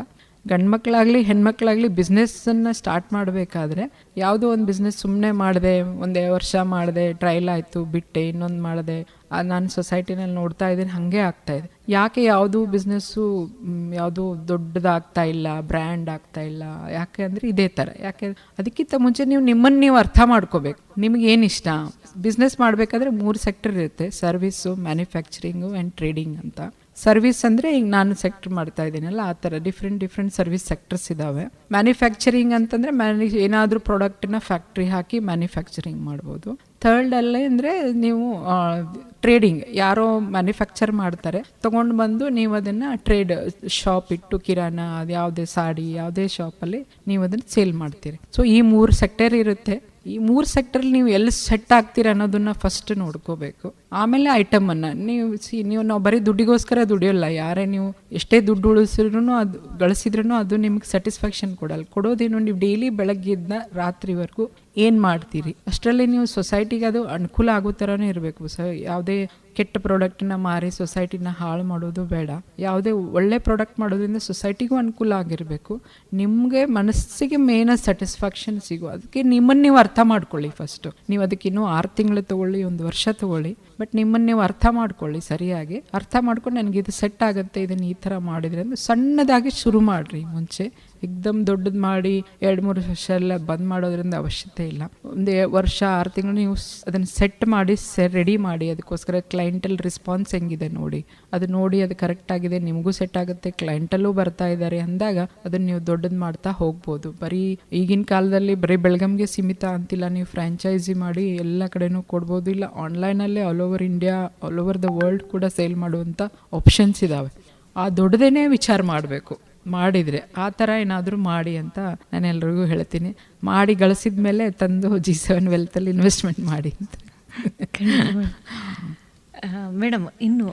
Speaker 3: ಗಂಡು ಮಕ್ಕಳಾಗಲಿ ಹೆಣ್ಮಕ್ಳಾಗಲಿ ಬಿಸ್ನೆಸ್ಸನ್ನು ಸ್ಟಾರ್ಟ್ ಮಾಡಬೇಕಾದ್ರೆ ಯಾವುದೋ ಒಂದು ಬಿಸ್ನೆಸ್ ಸುಮ್ಮನೆ ಮಾಡಿದೆ, 1 ವರ್ಷ ಮಾಡಿದೆ, ಟ್ರಯಲ್ ಆಯಿತು, ಬಿಟ್ಟೆ, ಇನ್ನೊಂದು ಮಾಡಿದೆ, ನಾನು ಸೊಸೈಟಿನಲ್ಲಿ ನೋಡ್ತಾ ಇದ್ದೀನಿ, ಹಾಗೆ ಆಗ್ತಾ ಇದೆ. ಯಾಕೆ ಯಾವುದು ಬಿಸ್ನೆಸ್ಸು ಯಾವುದು ದೊಡ್ಡದಾಗ್ತಾ ಇಲ್ಲ, ಬ್ರ್ಯಾಂಡ್ ಆಗ್ತಾ ಇಲ್ಲ? ಯಾಕೆ ಅಂದರೆ ಇದೇ ಥರ. ಯಾಕೆ ಅದಕ್ಕಿಂತ ಮುಂಚೆ ನಿಮ್ಮನ್ನು ನೀವು ಅರ್ಥ ಮಾಡ್ಕೋಬೇಕು. ನಿಮ್ಗೆ ಏನು ಇಷ್ಟ? ಬಿಸ್ನೆಸ್ ಮಾಡಬೇಕಾದ್ರೆ 3 ಸೆಕ್ಟರ್ ಇರುತ್ತೆ: ಸರ್ವಿಸು, ಮ್ಯಾನುಫ್ಯಾಕ್ಚರಿಂಗು ಆ್ಯಂಡ್ ಟ್ರೇಡಿಂಗ್ ಅಂತ. ಸರ್ವಿಸ್ ಅಂದರೆ ಈಗ ನಾನು ಸೆಕ್ಟರ್ ಮಾಡ್ತಾ ಇದ್ದೀನಲ್ಲ, ಆ ಥರ ಡಿಫ್ರೆಂಟ್ ಸರ್ವಿಸ್ ಸೆಕ್ಟರ್ಸ್ ಇದ್ದಾವೆ. ಮ್ಯಾನುಫ್ಯಾಕ್ಚರಿಂಗ್ ಅಂತಂದರೆ ಏನಾದರೂ ಪ್ರಾಡಕ್ಟನ್ನ ಫ್ಯಾಕ್ಟ್ರಿ ಹಾಕಿ ಮ್ಯಾನುಫ್ಯಾಕ್ಚರಿಂಗ್ ಮಾಡ್ಬೋದು. ಥರ್ಡ್ ಅಲ್ಲೇ ಅಂದರೆ ನೀವು ಟ್ರೇಡಿಂಗ್, ಯಾರೋ ಮ್ಯಾನುಫ್ಯಾಕ್ಚರ್ ಮಾಡ್ತಾರೆ, ತೊಗೊಂಡು ಬಂದು ನೀವು ಅದನ್ನು ಟ್ರೇಡ್ ಶಾಪ್ ಇಟ್ಟು, ಕಿರಾಣ, ಅದು ಯಾವುದೇ ಸಾಡಿ, ಯಾವುದೇ ಶಾಪಲ್ಲಿ ನೀವು ಅದನ್ನು ಸೇಲ್ ಮಾಡ್ತೀರಿ. ಸೊ ಈ 3 ಸೆಕ್ಟರ್ ಇರುತ್ತೆ. ಈ 3 ಸೆಕ್ಟರ್ಲಿ ನೀವು ಎಲ್ಲಿ ಸೆಟ್ ಆಗ್ತೀರ ಅನ್ನೋದನ್ನ ಫಸ್ಟ್ ನೋಡ್ಕೋಬೇಕು. ಆಮೇಲೆ ಐಟಮನ್ನು ನಾವು ಬರೀ ದುಡ್ಡಿಗೋಸ್ಕರ ದುಡಿಯೋಲ್ಲ. ಯಾರೇ ನೀವು ಎಷ್ಟೇ ದುಡ್ಡು ಗಳಿಸಿದ್ರೂ ಅದು ನಿಮ್ಗೆ ಸ್ಯಾಟಿಸ್ಫ್ಯಾಕ್ಷನ್ ಕೊಡಲ್ಲ. ಕೊಡೋದೇನು, ನೀವು ಡೈಲಿ ಬೆಳಗ್ಗೆಯಿಂದ ರಾತ್ರಿವರೆಗೂ ಏನು ಮಾಡ್ತೀರಿ ಅಷ್ಟರಲ್ಲಿ ನೀವು ಸೊಸೈಟಿಗೆ ಅದು ಅನುಕೂಲ ಆಗೋ ಥರನೇ ಇರಬೇಕು. ಯಾವುದೇ ಕೆಟ್ಟ ಪ್ರಾಡಕ್ಟನ್ನ ಮಾರಿ ಸೊಸೈಟಿನ ಹಾಳು ಮಾಡೋದು ಬೇಡ. ಯಾವುದೇ ಒಳ್ಳೆ ಪ್ರಾಡಕ್ಟ್ ಮಾಡೋದ್ರಿಂದ ಸೊಸೈಟಿಗೂ ಅನುಕೂಲ ಆಗಿರಬೇಕು. ನಿಮಗೆ ಮನಸ್ಸಿಗೆ ಮೇನ ಸ್ಯಾಟಿಸ್ಫ್ಯಾಕ್ಷನ್ ಸಿಗೋ ಅದಕ್ಕೆ ನಿಮ್ಮನ್ನು ನೀವು ಅರ್ಥ ಮಾಡ್ಕೊಳ್ಳಿ. ಫಸ್ಟು ನೀವು ಅದಕ್ಕೆ ಇನ್ನೂ 6 ತಿಂಗಳು ತೊಗೊಳ್ಳಿ, 1 ವರ್ಷ ತೊಗೊಳ್ಳಿ, ಬಟ್ ನಿಮ್ಮನ್ನು ನೀವು ಅರ್ಥ ಮಾಡ್ಕೊಳ್ಳಿ. ಸರಿಯಾಗಿ ಅರ್ಥ ಮಾಡ್ಕೊಂಡು ನನಗೆ ಇದು ಸೆಟ್ ಆಗುತ್ತೆ, ಇದನ್ನು ಈ ಥರ ಮಾಡಿದರೆ ಅಂದರೆ ಸಣ್ಣದಾಗಿ ಶುರು ಮಾಡಿರಿ. ಮುಂಚೆ ಏಕ್ದಮ್ ದೊಡ್ಡದು ಮಾಡಿ 2-3 ವರ್ಷ ಎಲ್ಲ ಬಂದ್ ಮಾಡೋದ್ರಿಂದ ಅವಶ್ಯಕತೆ ಇಲ್ಲ. 1 ವರ್ಷ 6 ತಿಂಗಳು ನೀವು ಅದನ್ನು ಸೆಟ್ ಮಾಡಿ ರೆಡಿ ಮಾಡಿ. ಅದಕ್ಕೋಸ್ಕರ ಕ್ಲೈಂಟಲ್ ರೆಸ್ಪಾನ್ಸ್ ಹೆಂಗಿದೆ ನೋಡಿ, ಅದು ನೋಡಿ ಅದು ಕರೆಕ್ಟ್ ಆಗಿದೆ, ನಿಮಗೂ ಸೆಟ್ ಆಗುತ್ತೆ, ಕ್ಲೈಂಟಲ್ಲೂ ಬರ್ತಾ ಇದ್ದಾರೆ ಅಂದಾಗ ಅದನ್ನು ನೀವು ದೊಡ್ಡದು ಮಾಡ್ತಾ ಹೋಗ್ಬೋದು. ಬರೀ ಈಗಿನ ಕಾಲದಲ್ಲಿ ಬರೀ ಬೆಳಗಾಂಗೆ ಸೀಮಿತ ಅಂತಿಲ್ಲ, ನೀವು ಫ್ರ್ಯಾಂಚೈಸಿ ಮಾಡಿ ಎಲ್ಲ ಕಡೆನೂ ಕೊಡ್ಬೋದು. ಇಲ್ಲ ಆನ್ಲೈನಲ್ಲೇ all over India, all over the world ಕೂಡ ಸೇಲ್ ಮಾಡುವಂಥ ಆಪ್ಷನ್ಸ್ ಇದ್ದಾವೆ. ಆ ದೊಡ್ಡದೇನೇ ವಿಚಾರ ಮಾಡಬೇಕು. ಮಾಡಿದರೆ ಆ ಥರ ಏನಾದರೂ ಮಾಡಿ ಅಂತ ನಾನು ಎಲ್ರಿಗೂ ಹೇಳ್ತೀನಿ. ಮಾಡಿ ಗಳಿಸಿದ ಮೇಲೆ ತಂದು G7 ವೆಲ್ತಲ್ಲಿ ಇನ್ವೆಸ್ಟ್ಮೆಂಟ್ ಮಾಡಿ ಅಂತ.
Speaker 2: ಮೇಡಮ್, ಇನ್ನು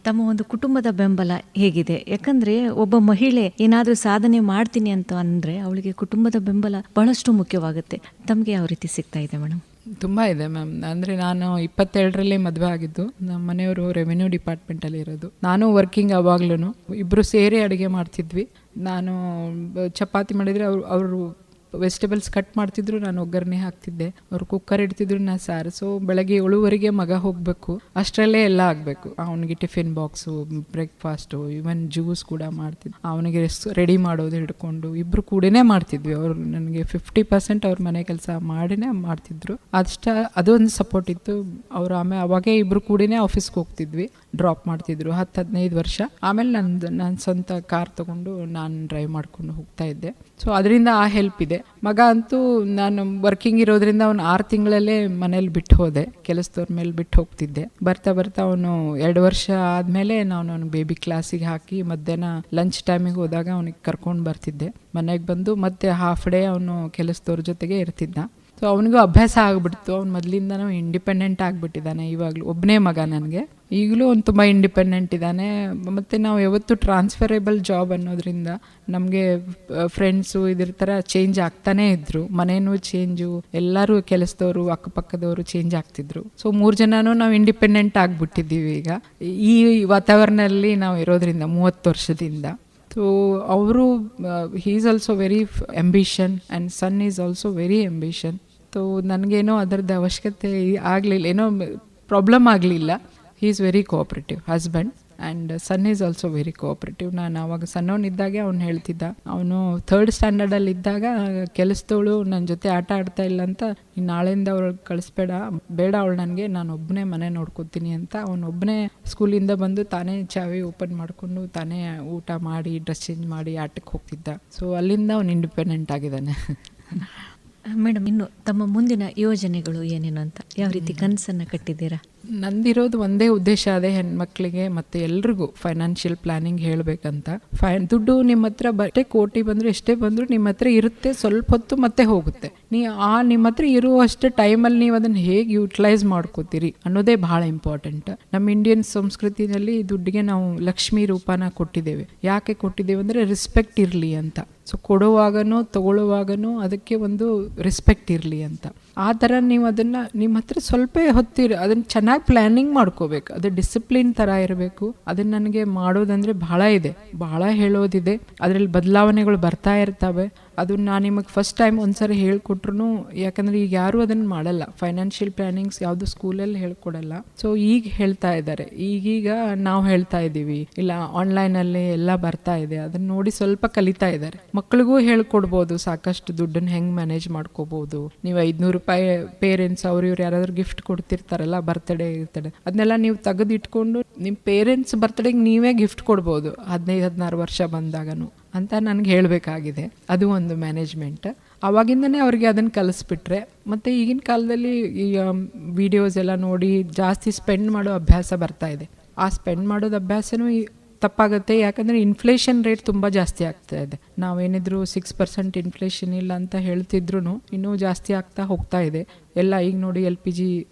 Speaker 2: ತಮ್ಮ ಒಂದು ಕುಟುಂಬದ ಬೆಂಬಲ ಹೇಗಿದೆ? ಯಾಕಂದ್ರೆ ಒಬ್ಬ ಮಹಿಳೆ ಏನಾದರೂ ಸಾಧನೆ ಮಾಡ್ತೀನಿ ಅಂತ ಅಂದರೆ ಅವಳಿಗೆ ಕುಟುಂಬದ ಬೆಂಬಲ ಬಹಳಷ್ಟು ಮುಖ್ಯವಾಗುತ್ತೆ. ತಮಗೆ ಯಾವ ರೀತಿ ಸಿಗ್ತಾ ಇದೆ ಮೇಡಮ್?
Speaker 3: ತುಂಬ ಇದೆ ಮ್ಯಾಮ್. ಅಂದರೆ ನಾನು 22ರಲ್ಲಿ ಮದುವೆ ಆಗಿದ್ದು. ನಮ್ಮ ಮನೆಯವರು ರೆವೆನ್ಯೂ ಡಿಪಾರ್ಟ್ಮೆಂಟಲ್ಲಿ ಇರೋದು. ನಾನು ವರ್ಕಿಂಗ್ ಅವಾಗ್ಲೂ. ಇಬ್ಬರು ಸೇರಿ ಅಡುಗೆ ಮಾಡ್ತಿದ್ವಿ. ನಾನು ಚಪಾತಿ ಮಾಡಿದರೆ ಅವರು ವೆಜಿಟೇಬಲ್ಸ್ ಕಟ್ ಮಾಡ್ತಿದ್ರು, ನಾನು ಒಗ್ಗರಣೆ ಹಾಕ್ತಿದ್ದೆ. ಅವರು ಕುಕ್ಕರ್ ಇಡ್ತಿದ್ರು, ನಾನು ಸಾರು. ಸೊ ಬೆಳಗ್ಗೆ 7:30 ಮಗ ಹೋಗಬೇಕು, ಅಷ್ಟರಲ್ಲೇ ಎಲ್ಲ ಆಗಬೇಕು. ಅವನಿಗೆ tiffin box, breakfast, even juice ಕೂಡ ಮಾಡ್ತಿದ್ದೆ. ಅವನಿಗೆ ರೆಡಿ ಮಾಡೋದು ಹಿಡ್ಕೊಂಡು ಇಬ್ಬರು ಕೂಡನೇ ಮಾಡ್ತಿದ್ವಿ. ಅವರು ನನಗೆ 50% ಅವ್ರ ಮನೆ ಕೆಲಸ ಮಾಡಿನೇ ಮಾಡ್ತಿದ್ರು. ಅದೊಂದು ಸಪೋರ್ಟ್ ಇತ್ತು. ಅವರು ಆಮೇಲೆ ಅವಾಗೇ ಇಬ್ಬರು ಕೂಡನೇ ಆಫೀಸ್ಗೆ ಹೋಗ್ತಿದ್ವಿ, ಡ್ರಾಪ್ ಮಾಡ್ತಿದ್ರು 10-15 ವರ್ಷ. ಆಮೇಲೆ ನಾನು ಸ್ವಂತ ಕಾರ್ ತೊಗೊಂಡು ನಾನು ಡ್ರೈವ್ ಮಾಡ್ಕೊಂಡು ಹೋಗ್ತಾ ಇದ್ದೆ. ಸೊ ಅದರಿಂದ ಆ ಹೆಲ್ಪ್ ಇದೆ. ಮಗ ಅಂತೂ ನಾನು ವರ್ಕಿಂಗ್ ಇರೋದ್ರಿಂದ ಅವನು 6 ತಿಂಗಳಲ್ಲೇ ಮನೇಲಿ ಬಿಟ್ಟು ಹೋದೆ, ಕೆಲಸದವ್ರ ಮೇಲೆ ಬಿಟ್ಟು ಹೋಗ್ತಿದ್ದೆ. ಬರ್ತಾ ಅವನು 2 ವರ್ಷ ಆದಮೇಲೆ ನಾನು ಅವನು ಬೇಬಿ ಕ್ಲಾಸಿಗೆ ಹಾಕಿ ಮಧ್ಯಾಹ್ನ ಲಂಚ್ ಟೈಮಿಗೆ ಹೋದಾಗ ಅವನಿಗೆ ಕರ್ಕೊಂಡು ಬರ್ತಿದ್ದೆ. ಮನೆಗೆ ಬಂದು ಮತ್ತೆ ಹಾಫ್ ಡೇ ಅವನು ಕೆಲಸದವ್ರ ಜೊತೆಗೆ ಇರ್ತಿದ್ದ. ಸೊ ಅವನಿಗೂ ಅಭ್ಯಾಸ ಆಗಿಬಿಡ್ತು. ಅವ್ನು ಮೊದಲಿಂದನೂ ಇಂಡಿಪೆಂಡೆಂಟ್ ಆಗಿಬಿಟ್ಟಿದ್ದಾನೆ. ಇವಾಗಲೂ ಒಬ್ಬನೇ ಮಗ ನನಗೆ. ಈಗಲೂ ಅವ್ನು ತುಂಬ ಇಂಡಿಪೆಂಡೆಂಟ್ ಇದ್ದಾನೆ. ಮತ್ತು ನಾವು ಯಾವತ್ತೂ ಟ್ರಾನ್ಸ್ಫರೇಬಲ್ ಜಾಬ್ ಅನ್ನೋದ್ರಿಂದ ನಮಗೆ ಫ್ರೆಂಡ್ಸು ಇದ್ರ ಥರ ಚೇಂಜ್ ಆಗ್ತಾನೇ ಇದ್ದರು. ಮನೇನೂ ಚೇಂಜು, ಎಲ್ಲರೂ ಕೆಲಸದವರು ಅಕ್ಕಪಕ್ಕದವರು ಚೇಂಜ್ ಆಗ್ತಿದ್ರು. ಸೊ 3 ಜನನೂ ನಾವು ಇಂಡಿಪೆಂಡೆಂಟ್ ಆಗಿಬಿಟ್ಟಿದ್ದೀವಿ ಈಗ ಈ ವಾತಾವರಣದಲ್ಲಿ ನಾವು ಇರೋದ್ರಿಂದ 30 ವರ್ಷದಿಂದ. ಸೊ ಅವರು he is also very ambition and son is also very ambition. So ನನಗೇನೋ ಅದರದ್ದು ಅವಶ್ಯಕತೆ ಆಗಲಿಲ್ಲ, ಏನೋ ಪ್ರಾಬ್ಲಮ್ ಆಗಲಿಲ್ಲ. He is very cooperative husband and son is also very cooperative. ನಾನು ಆವಾಗ ಸಣ್ಣವನಿದ್ದಾಗೆ ಅವ್ನು ಹೇಳ್ತಿದ್ದ, ಅವನು 3rd ಸ್ಟ್ಯಾಂಡರ್ಡಲ್ಲಿ ಇದ್ದಾಗ ಕೆಲಸದವಳು ನನ್ನ ಜೊತೆ ಆಟ ಆಡ್ತಾ ಇಲ್ಲ ಅಂತ, ನಾಳೆಯಿಂದ ಅವಳು ಕಳಿಸ್ಬೇಡ, ಬೇಡ ಅವಳು ನನಗೆ, ನಾನು ಒಬ್ಬನೇ ಮನೆ ನೋಡ್ಕೊತೀನಿ ಅಂತ. ಅವನೊಬ್ಬನೇ ಸ್ಕೂಲಿಂದ ಬಂದು ತಾನೇ ಚಾವಿ ಓಪನ್ ಮಾಡಿಕೊಂಡು ತಾನೇ ಊಟ ಮಾಡಿ ಡ್ರೆಸ್ ಚೇಂಜ್ ಮಾಡಿ ಆಟಕ್ಕೆ ಹೋಗ್ತಿದ್ದ. ಸೊ ಅಲ್ಲಿಂದ ಅವನು ಇಂಡಿಪೆಂಡೆಂಟ್ ಆಗಿದ್ದಾನೆ.
Speaker 2: ಮೇಡಮ್, ಇನ್ನು ತಮ್ಮ ಮುಂದಿನ ಯೋಜನೆಗಳು ಏನೇನು ಅಂತ, ಯಾವ ರೀತಿ ಕನಸನ್ನು ಕಟ್ಟಿದ್ದೀರಾ?
Speaker 3: ನಂದಿರೋದು ಒಂದೇ ಉದ್ದೇಶ, ಅದೇ ಹೆಣ್ಮಕ್ಳಿಗೆ ಮತ್ತು ಎಲ್ರಿಗೂ ಫೈನಾನ್ಷಿಯಲ್ ಪ್ಲಾನಿಂಗ್ ಹೇಳಬೇಕಂತ. ದುಡ್ಡು ನಿಮ್ಮ ಹತ್ರ ಬಟ್ಟೆ ಕೋಟಿ ಬಂದರೂ ಎಷ್ಟೇ ಬಂದರೂ ನಿಮ್ಮ ಹತ್ರ ಇರುತ್ತೆ, ಸ್ವಲ್ಪ ಹೊತ್ತು ಮತ್ತೆ ಹೋಗುತ್ತೆ. ನಿಮ್ಮ ಹತ್ರ ಇರುವಷ್ಟು ಟೈಮಲ್ಲಿ ನೀವು ಅದನ್ನು ಹೇಗೆ ಯೂಟಿಲೈಸ್ ಮಾಡ್ಕೋತೀರಿ ಅನ್ನೋದೇ ಭಾಳ ಇಂಪಾರ್ಟೆಂಟ್. ನಮ್ಮ ಇಂಡಿಯನ್ ಸಂಸ್ಕೃತಿನಲ್ಲಿ ದುಡ್ಡಿಗೆ ನಾವು ಲಕ್ಷ್ಮೀ ರೂಪನ ಕೊಟ್ಟಿದ್ದೇವೆ. ಯಾಕೆ ಕೊಟ್ಟಿದ್ದೇವೆ ಅಂದರೆ ರೆಸ್ಪೆಕ್ಟ್ ಇರಲಿ ಅಂತ. ಸೊ ಕೊಡುವಾಗನೂ ತಗೊಳ್ಳುವಾಗನೂ ಅದಕ್ಕೆ ಒಂದು ರೆಸ್ಪೆಕ್ಟ್ ಇರಲಿ ಅಂತ. ಆ ಥರ ನೀವು ಅದನ್ನು ನಿಮ್ಮ ಹತ್ರ ಸ್ವಲ್ಪ ಹೊತ್ತಿರಿ, ಅದನ್ನು ಚೆನ್ನಾಗಿ ಪ್ಲ್ಯಾನಿಂಗ್ ಮಾಡ್ಕೋಬೇಕು. ಅದು ಡಿಸಿಪ್ಲಿನ್ ಥರ ಇರಬೇಕು. ಅದನ್ನು ನನಗೆ ಮಾಡೋದಂದರೆ ಬಹಳ ಇದೆ, ಬಹಳ ಹೇಳೋದಿದೆ. ಅದರಲ್ಲಿ ಬದಲಾವಣೆಗಳು ಬರ್ತಾ ಇರ್ತವೆ. ಅದು ನಾನು ನಿಮಗೆ ಫಸ್ಟ್ ಟೈಮ್ ಒಂದ್ಸರಿ ಹೇಳ್ಕೊಟ್ರು, ಯಾಕಂದರೆ ಈಗ ಯಾರೂ ಅದನ್ನು ಮಾಡಲ್ಲ. ಫೈನಾನ್ಷಿಯಲ್ ಪ್ಲ್ಯಾನಿಂಗ್ಸ್ ಯಾವುದು ಸ್ಕೂಲಲ್ಲಿ ಹೇಳ್ಕೊಡಲ್ಲ. ಸೊ ಈಗ ಹೇಳ್ತಾ ಇದ್ದಾರೆ, ಈಗೀಗ ನಾವು ಹೇಳ್ತಾ ಇದ್ದೀವಿ, ಇಲ್ಲ ಆನ್ಲೈನಲ್ಲಿ ಎಲ್ಲ ಬರ್ತಾ ಇದೆ, ಅದನ್ನು ನೋಡಿ ಸ್ವಲ್ಪ ಕಲಿತಾ ಇದ್ದಾರೆ. ಮಕ್ಳಿಗೂ ಹೇಳ್ಕೊಡ್ಬೋದು ಸಾಕಷ್ಟು ದುಡ್ಡನ್ನು ಹೆಂಗೆ ಮ್ಯಾನೇಜ್ ಮಾಡ್ಕೋಬೋದು. ನೀವು 500 ರೂಪಾಯಿ ಪೇರೆಂಟ್ಸ್ ಅವ್ರು ಇವ್ರು ಯಾರಾದರೂ ಗಿಫ್ಟ್ ಕೊಡ್ತಿರ್ತಾರಲ್ಲ, ಬರ್ತಡೇ ಇರ್ತಡೆ, ಅದನ್ನೆಲ್ಲ ನೀವು ತೆಗೆದಿಟ್ಕೊಂಡು ನಿಮ್ಮ ಪೇರೆಂಟ್ಸ್ ಬರ್ತಡೇಗೆ ನೀವೇ ಗಿಫ್ಟ್ ಕೊಡ್ಬೋದು 15-16 ವರ್ಷ ಬಂದಾಗನು ಅಂತ ನನಗೆ ಹೇಳಬೇಕಾಗಿದೆ. ಅದು ಒಂದು ಮ್ಯಾನೇಜ್ಮೆಂಟ್. ಆವಾಗಿಂದನೇ ಅವ್ರಿಗೆ ಅದನ್ನು ಕಲಿಸ್ಬಿಟ್ರೆ. ಮತ್ತು ಈಗಿನ ಕಾಲದಲ್ಲಿ ಈ ವಿಡಿಯೋಸ್ ಎಲ್ಲ ನೋಡಿ ಜಾಸ್ತಿ ಸ್ಪೆಂಡ್ ಮಾಡೋ ಅಭ್ಯಾಸ ಬರ್ತಾ ಇದೆ. ಆ ಸ್ಪೆಂಡ್ ಮಾಡೋದು ಅಭ್ಯಾಸನೂ ತಪ್ಪಾಗುತ್ತೆ. ಯಾಕಂದರೆ ಇನ್ಫ್ಲೇಷನ್ ರೇಟ್ ತುಂಬ ಜಾಸ್ತಿ ಆಗ್ತಾ ಇದೆ. ನಾವೇನಿದ್ರು 6% ಇನ್ಫ್ಲೇಷನ್ ಇಲ್ಲ ಅಂತ ಹೇಳ್ತಿದ್ರು ಇನ್ನೂ ಜಾಸ್ತಿ ಆಗ್ತಾ ಹೋಗ್ತಾ ಇದೆ ಎಲ್ಲ. ಈಗ ನೋಡಿ LPG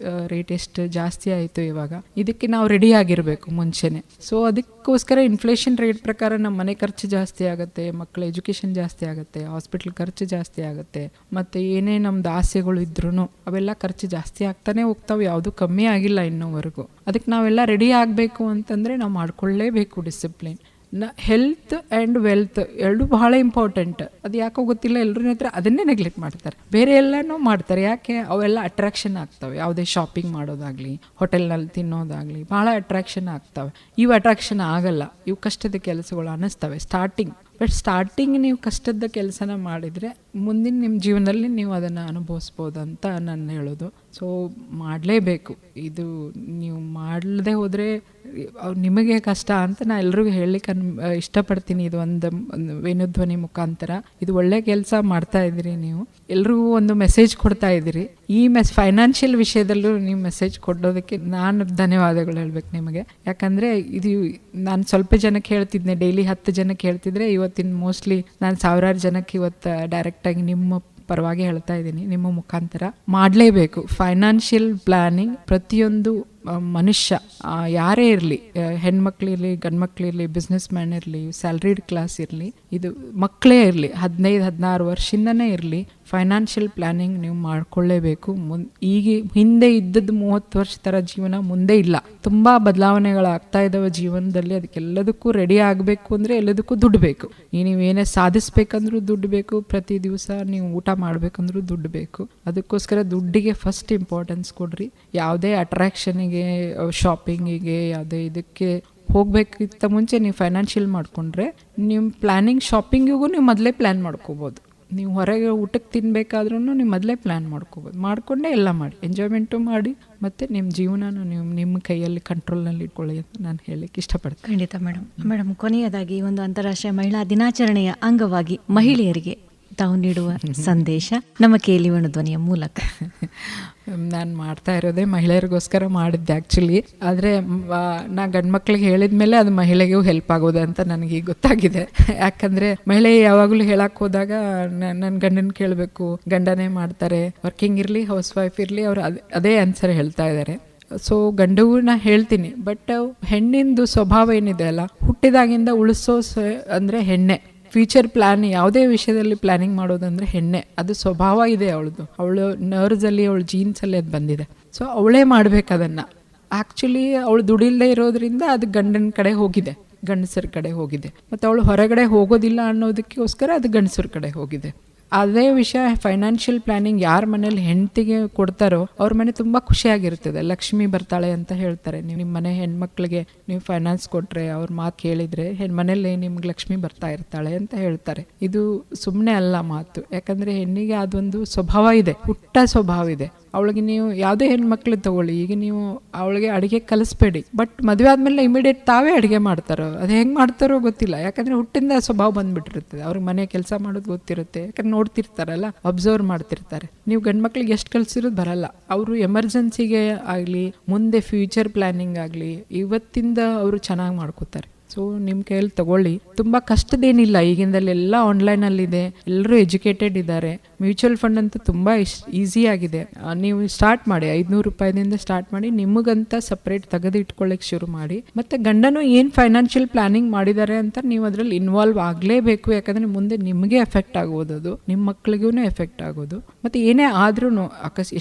Speaker 3: ರೇಟ್ ಎಷ್ಟು ಜಾಸ್ತಿ ಆಯಿತು ಇವಾಗ. ಇದಕ್ಕೆ ನಾವು ರೆಡಿ ಆಗಿರಬೇಕು ಮುಂಚೆನೆ. ಸೊ ಅದಕ್ಕೋಸ್ಕರ ಇನ್ಫ್ಲೇಷನ್ ರೇಟ್ ಪ್ರಕಾರ ನಮ್ಮ ಮನೆ ಖರ್ಚು ಜಾಸ್ತಿ ಆಗುತ್ತೆ, ಮಕ್ಕಳ ಎಜುಕೇಷನ್ ಜಾಸ್ತಿ ಆಗುತ್ತೆ, ಹಾಸ್ಪಿಟ್ಲ್ ಖರ್ಚು ಜಾಸ್ತಿ ಆಗುತ್ತೆ, ಮತ್ತು ಏನೇ ನಮ್ದು ಆಸೆಗಳು ಇದ್ರೂ ಅವೆಲ್ಲ ಖರ್ಚು ಜಾಸ್ತಿ ಆಗ್ತಾನೆ ಹೋಗ್ತಾವೆ. ಯಾವುದು ಕಮ್ಮಿ ಆಗಿಲ್ಲ ಇನ್ನೂವರೆಗೂ. ಅದಕ್ಕೆ ನಾವೆಲ್ಲ ರೆಡಿ ಆಗಬೇಕು ಅಂತಂದರೆ ನಾವು ಮಾಡ್ಕೊಳ್ಳೇಬೇಕು ಡಿಸಿಪ್ಲಿನ್. ಹೆಲ್ತ್ ಆ್ಯಂಡ್ ವೆಲ್ತ್ ಎರಡೂ ಬಹಳ ಇಂಪಾರ್ಟೆಂಟ್. ಅದು ಯಾಕೋ ಗೊತ್ತಿಲ್ಲ, ಎಲ್ಲರ ಹತ್ರ ಅದನ್ನೇ ನೆಗ್ಲೆಕ್ಟ್ ಮಾಡ್ತಾರೆ. ಬೇರೆ ಎಲ್ಲನೂ ಮಾಡ್ತಾರೆ. ಯಾಕೆ? ಅವೆಲ್ಲ ಅಟ್ರಾಕ್ಷನ್ ಆಗ್ತವೆ. ಯಾವುದೇ ಶಾಪಿಂಗ್ ಮಾಡೋದಾಗಲಿ, ಹೋಟೆಲ್ನಲ್ಲಿ ತಿನ್ನೋದಾಗಲಿ ಭಾಳ ಅಟ್ರಾಕ್ಷನ್ ಆಗ್ತವೆ. ಇವು ಅಟ್ರಾಕ್ಷನ್ ಆಗಲ್ಲ. ಇವು ಕಷ್ಟದ ಕೆಲಸಗಳು ಅನ್ನಿಸ್ತವೆ ಸ್ಟಾರ್ಟಿಂಗ್. ಬಟ್ ಸ್ಟಾರ್ಟಿಂಗ್ ನೀವು ಕಷ್ಟದ ಕೆಲಸನ ಮಾಡಿದರೆ ಮುಂದಿನ ನಿಮ್ಮ ಜೀವನದಲ್ಲಿ ನೀವು ಅದನ್ನು ಅನುಭವಿಸ್ಬೋದು ಅಂತ ನಾನು ಹೇಳೋದು. ಸೊ ಮಾಡಲೇಬೇಕು. ಇದು ನೀವು ಮಾಡದೇ ಹೋದರೆ ನಿಮಗೆ ಕಷ್ಟ ಅಂತ ನಾನು ಎಲ್ರಿಗೂ ಹೇಳಲಿಕ್ಕೆ ಇಷ್ಟಪಡ್ತೀನಿ. ಇದು ಒಂದು ವೇಣುಧ್ವನಿ ಮುಖಾಂತರ ಇದು ಒಳ್ಳೆ ಕೆಲಸ ಮಾಡ್ತಾ ಇದ್ದೀರಿ. ನೀವು ಎಲ್ರಿಗೂ ಒಂದು ಮೆಸೇಜ್ ಕೊಡ್ತಾ ಇದ್ದೀರಿ. ಈ ಫೈನಾನ್ಷಿಯಲ್ ವಿಷಯದಲ್ಲೂ ನೀವು ಮೆಸೇಜ್ ಕೊಡೋದಕ್ಕೆ ನಾನು ಧನ್ಯವಾದಗಳು ಹೇಳ್ಬೇಕು ನಿಮಗೆ. ಯಾಕಂದರೆ ಇದು ನಾನು ಸ್ವಲ್ಪ ಜನಕ್ಕೆ ಹೇಳ್ತಿದ್ದೆ, ಡೈಲಿ 10 ಜನಕ್ಕೆ ಹೇಳ್ತಿದ್ರೆ ಇವತ್ತಿನ ಮೋಸ್ಟ್ಲಿ ನಾನು 1000 ಜನಕ್ಕೆ ಇವತ್ತು ಡೈರೆಕ್ಟಾಗಿ ನಿಮ್ಮ ಪರವಾಗಿ ಹೇಳ್ತಾ ಇದ್ದೀನಿ. ನಿಮ್ಮ ಮುಖಾಂತರ ಮಾಡಲೇಬೇಕು ಫೈನಾನ್ಷಿಯಲ್ ಪ್ಲಾನಿಂಗ್. ಪ್ರತಿಯೊಂದು ಮನುಷ್ಯ ಯಾರೇ ಇರಲಿ, ಹೆಣ್ಮಕ್ಳಿರಲಿ, ಗಂಡ್ಮಕ್ಳಿರಲಿ, ಬಿಸ್ನೆಸ್ ಮ್ಯಾನ್ ಇರಲಿ, ಸ್ಯಾಲ್ರಿಡ್ ಕ್ಲಾಸ್ ಇರಲಿ, ಇದು ಮಕ್ಕಳೇ ಇರಲಿ, 15-16 ವರ್ಷದಿಂದನೇ ಇರಲಿ, ಫೈನಾನ್ಷಿಯಲ್ ಪ್ಲಾನಿಂಗ್ ನೀವು ಮಾಡ್ಕೊಳ್ಳೇಬೇಕು. ಈಗ ಹಿಂದೆ ಇದ್ದದ್ದು 30 ವರ್ಷ ಥರ ಜೀವನ ಮುಂದೆ ಇಲ್ಲ. ತುಂಬ ಬದಲಾವಣೆಗಳಾಗ್ತಾ ಇದ್ದಾವೆ ಜೀವನದಲ್ಲಿ. ಅದಕ್ಕೆಲ್ಲದಕ್ಕೂ ರೆಡಿ ಆಗಬೇಕು ಅಂದರೆ ಎಲ್ಲದಕ್ಕೂ ದುಡ್ಡು ಬೇಕು. ನೀವೇನೇ ಸಾಧಿಸ್ಬೇಕಂದ್ರೂ ದುಡ್ಡು ಬೇಕು. ಪ್ರತಿ ದಿವಸ ನೀವು ಊಟ ಮಾಡಬೇಕಂದ್ರೂ ದುಡ್ಡು ಬೇಕು. ಅದಕ್ಕೋಸ್ಕರ ದುಡ್ಡಿಗೆ ಫಸ್ಟ್ ಇಂಪಾರ್ಟೆನ್ಸ್ ಕೊಡ್ರಿ. ಯಾವುದೇ ಅಟ್ರಾಕ್ಷನಿಗೆ, ಶಾಪಿಂಗಿಗೆ, ಯಾವುದೇ ಇದಕ್ಕೆ ಹೋಗಬೇಕಿಂತ ಮುಂಚೆ ನೀವು ಫೈನಾನ್ಷಿಯಲ್ ಮಾಡಿಕೊಂಡ್ರೆ ನಿಮ್ಮ ಪ್ಲ್ಯಾನಿಂಗ್, ಶಾಪಿಂಗಿಗೂ ನೀವು ಮೊದಲೇ ಪ್ಲ್ಯಾನ್ ಮಾಡ್ಕೋಬೋದು. ನೀವು ಹೊರಗೆ ಊಟಕ್ಕೆ ತಿನ್ನಬೇಕಾದ್ರೂ ನೀವು ಮೊದಲೇ ಪ್ಲ್ಯಾನ್ ಮಾಡ್ಕೋಬೋದು. ಮಾಡಿಕೊಂಡೇ ಎಲ್ಲ ಮಾಡಿ, ಎಂಜಾಯ್ಮೆಂಟು ಮಾಡಿ, ಮತ್ತು ನಿಮ್ಮ ಜೀವನನೂ ನೀವು ನಿಮ್ಮ ಕೈಯಲ್ಲಿ ಕಂಟ್ರೋಲ್ನಲ್ಲಿ ಇಟ್ಕೊಳ್ಳಿ ಅಂತ ನಾನು ಹೇಳಲಿಕ್ಕೆ ಇಷ್ಟಪಡ್ತೀನಿ.
Speaker 2: ಖಂಡಿತ ಮೇಡಮ್. ಕೊನೆಯದಾಗಿ ಒಂದು ಅಂತಾರಾಷ್ಟ್ರೀಯ ಮಹಿಳಾ ದಿನಾಚರಣೆಯ ಅಂಗವಾಗಿ ಮಹಿಳೆಯರಿಗೆ ತಾವು ನೀಡುವ ಸಂದೇಶ ನಮ್ಮ ಕೇಳಿ ವೇಣುಧ್ವನಿಯ ಮೂಲಕ.
Speaker 3: ನಾನು ಮಾಡ್ತಾ ಇರೋದೇ ಮಹಿಳೆಯರಿಗೋಸ್ಕರ ಮಾಡಿದ್ದೆ ಆ್ಯಕ್ಚುಲಿ. ಆದರೆ ನಾ ಗಂಡು ಮಕ್ಳಿಗೆ ಹೇಳಿದ ಮೇಲೆ ಅದು ಮಹಿಳೆಗೂ ಹೆಲ್ಪ್ ಆಗೋದು ಅಂತ ನನಗೆ ಗೊತ್ತಾಗಿದೆ. ಯಾಕಂದರೆ ಮಹಿಳೆ ಯಾವಾಗಲೂ ಹೇಳಕ್ಕೆ ಹೋದಾಗ ನನ್ನ ಗಂಡನ ಕೇಳಬೇಕು, ಗಂಡನೇ ಮಾಡ್ತಾರೆ, ವರ್ಕಿಂಗ್ ಇರಲಿ, ಹೌಸ್ ವೈಫ್ ಇರಲಿ, ಅವರು ಅದೇ ಆನ್ಸರ್ ಹೇಳ್ತಾ ಇದ್ದಾರೆ. ಸೊ ಗಂಡಗೂ ನಾ ಹೇಳ್ತೀನಿ. ಬಟ್ ಹೆಣ್ಣಿಂದು ಸ್ವಭಾವ ಏನಿದೆ ಅಲ್ಲ, ಹುಟ್ಟಿದಾಗಿಂದ ಉಳಿಸೋ ಅಂದರೆ ಹೆಣ್ಣೆ. ಫ್ಯೂಚರ್ ಪ್ಲ್ಯಾನ್ ಯಾವುದೇ ವಿಷಯದಲ್ಲಿ ಪ್ಲ್ಯಾನಿಂಗ್ ಮಾಡೋದಂದರೆ ಹೆಣ್ಣೆ. ಅದು ಸ್ವಭಾವ ಇದೆ ಅವಳದು. ಅವಳು ನರ್ವ್ಸಲ್ಲಿ, ಅವಳು ಜೀನ್ಸಲ್ಲಿ ಅದು ಬಂದಿದೆ. ಸೊ ಅವಳೇ ಮಾಡಬೇಕು ಅದನ್ನು. ಆ್ಯಕ್ಚುಲಿ ಅವಳು ದುಡಿಲ್ಲದೆ ಇರೋದ್ರಿಂದ ಅದು ಗಂಡನ ಕಡೆ ಹೋಗಿದೆ, ಗಂಡಸರ ಕಡೆ ಹೋಗಿದೆ. ಮತ್ತು ಅವಳು ಹೊರಗಡೆ ಹೋಗೋದಿಲ್ಲ ಅನ್ನೋದಕ್ಕೋಸ್ಕರ ಅದು ಗಂಡಸರ ಕಡೆ ಹೋಗಿದೆ. ಅದೇ ವಿಷಯ ಫೈನಾನ್ಷಿಯಲ್ ಪ್ಲಾನಿಂಗ್ ಯಾರ ಮನೇಲಿ ಹೆಂಡತಿಗೆ ಕೊಡ್ತಾರೋ ಅವ್ರ ಮನೆ ತುಂಬ ಖುಷಿಯಾಗಿರ್ತದೆ. ಲಕ್ಷ್ಮಿ ಬರ್ತಾಳೆ ಅಂತ ಹೇಳ್ತಾರೆ. ನೀವು ನಿಮ್ಮ ಮನೆ ಹೆಣ್ಮಕ್ಳಿಗೆ ನೀವು ಫೈನಾನ್ಸ್ ಕೊಟ್ಟರೆ, ಅವ್ರ ಮಾತು ಕೇಳಿದರೆ ಮನೇಲಿ ನಿಮ್ಗೆ ಲಕ್ಷ್ಮಿ ಬರ್ತಾ ಇರ್ತಾಳೆ ಅಂತ ಹೇಳ್ತಾರೆ. ಇದು ಸುಮ್ಮನೆ ಅಲ್ಲ ಮಾತು. ಯಾಕಂದರೆ ಹೆಣ್ಣಿಗೆ ಅದೊಂದು ಸ್ವಭಾವ ಇದೆ, ಹುಟ್ಟ ಸ್ವಭಾವ ಇದೆ. ಅವಳಿಗೆ ನೀವು ಯಾವುದೇ ಹೆಣ್ಮಕ್ಳು ತಗೊಳ್ಳಿ, ಈಗ ನೀವು ಅವಳಿಗೆ ಅಡುಗೆ ಕಲಿಸ್ಬೇಡಿ. ಬಟ್ ಮದುವೆ ಆದಮೇಲೆ ಇಮಿಡಿಯೇಟ್ ತಾವೇ ಅಡುಗೆ ಮಾಡ್ತಾರೋ, ಅದು ಹೆಂಗೆ ಮಾಡ್ತಾರೋ ಗೊತ್ತಿಲ್ಲ. ಯಾಕಂದರೆ ಹುಟ್ಟಿಂದ ಸ್ವಭಾವ ಬಂದುಬಿಟ್ಟಿರ್ತದೆ. ಅವ್ರಿಗೆ ಮನೆ ಕೆಲಸ ಮಾಡೋದು ಗೊತ್ತಿರುತ್ತೆ. ಯಾಕಂದ್ರೆ ನೋಡ್ತಿರ್ತಾರಲ್ಲ, ಅಬ್ಸರ್ವ್ ಮಾಡ್ತಿರ್ತಾರೆ. ನೀವು ಗಂಡು ಮಕ್ಳಿಗೆ ಎಷ್ಟು ಕಲಿಸಿರೋದು ಬರಲ್ಲ. ಅವರು ಎಮರ್ಜೆನ್ಸಿಗೆ ಆಗಲಿ, ಮುಂದೆ ಫ್ಯೂಚರ್ ಪ್ಲ್ಯಾನಿಂಗ್ ಆಗಲಿ ಇವತ್ತಿಂದ ಅವರು ಚೆನ್ನಾಗಿ ಮಾಡ್ಕೋತಾರೆ. ಸೊ ನಿಮ್ಮ ಕೈಯಲ್ಲಿ ತಗೊಳ್ಳಿ. ತುಂಬ ಕಷ್ಟದೇನಿಲ್ಲ, ಈಗಿಂದಲ್ಲಿ ಎಲ್ಲ ಆನ್ಲೈನಲ್ಲಿದೆ, ಎಲ್ಲರೂ ಎಜುಕೇಟೆಡ್ ಇದ್ದಾರೆ. ಮ್ಯೂಚುವಲ್ ಫಂಡ್ ಅಂತೂ ತುಂಬ ಈಸಿ ಆಗಿದೆ. ನೀವು ಸ್ಟಾರ್ಟ್ ಮಾಡಿ, 500 ರೂಪಾಯಿದಿಂದ ಸ್ಟಾರ್ಟ್ ಮಾಡಿ, ನಿಮಗಂತ ಸಪ್ರೇಟ್ ತೆಗೆದು ಇಟ್ಕೊಳ್ಳಿಕ್ಕೆ ಶುರು ಮಾಡಿ. ಮತ್ತು ಗಂಡನು ಏನು ಫೈನಾನ್ಷಿಯಲ್ ಪ್ಲಾನಿಂಗ್ ಮಾಡಿದ್ದಾರೆ ಅಂತ ನೀವು ಅದರಲ್ಲಿ ಇನ್ವಾಲ್ವ್ ಆಗಲೇಬೇಕು. ಯಾಕಂದರೆ ಮುಂದೆ ನಿಮಗೆ ಎಫೆಕ್ಟ್ ಆಗೋದು, ಅದು ನಿಮ್ಮ ಮಕ್ಳಿಗೂ ಎಫೆಕ್ಟ್ ಆಗೋದು. ಮತ್ತು ಏನೇ ಆದ್ರೂ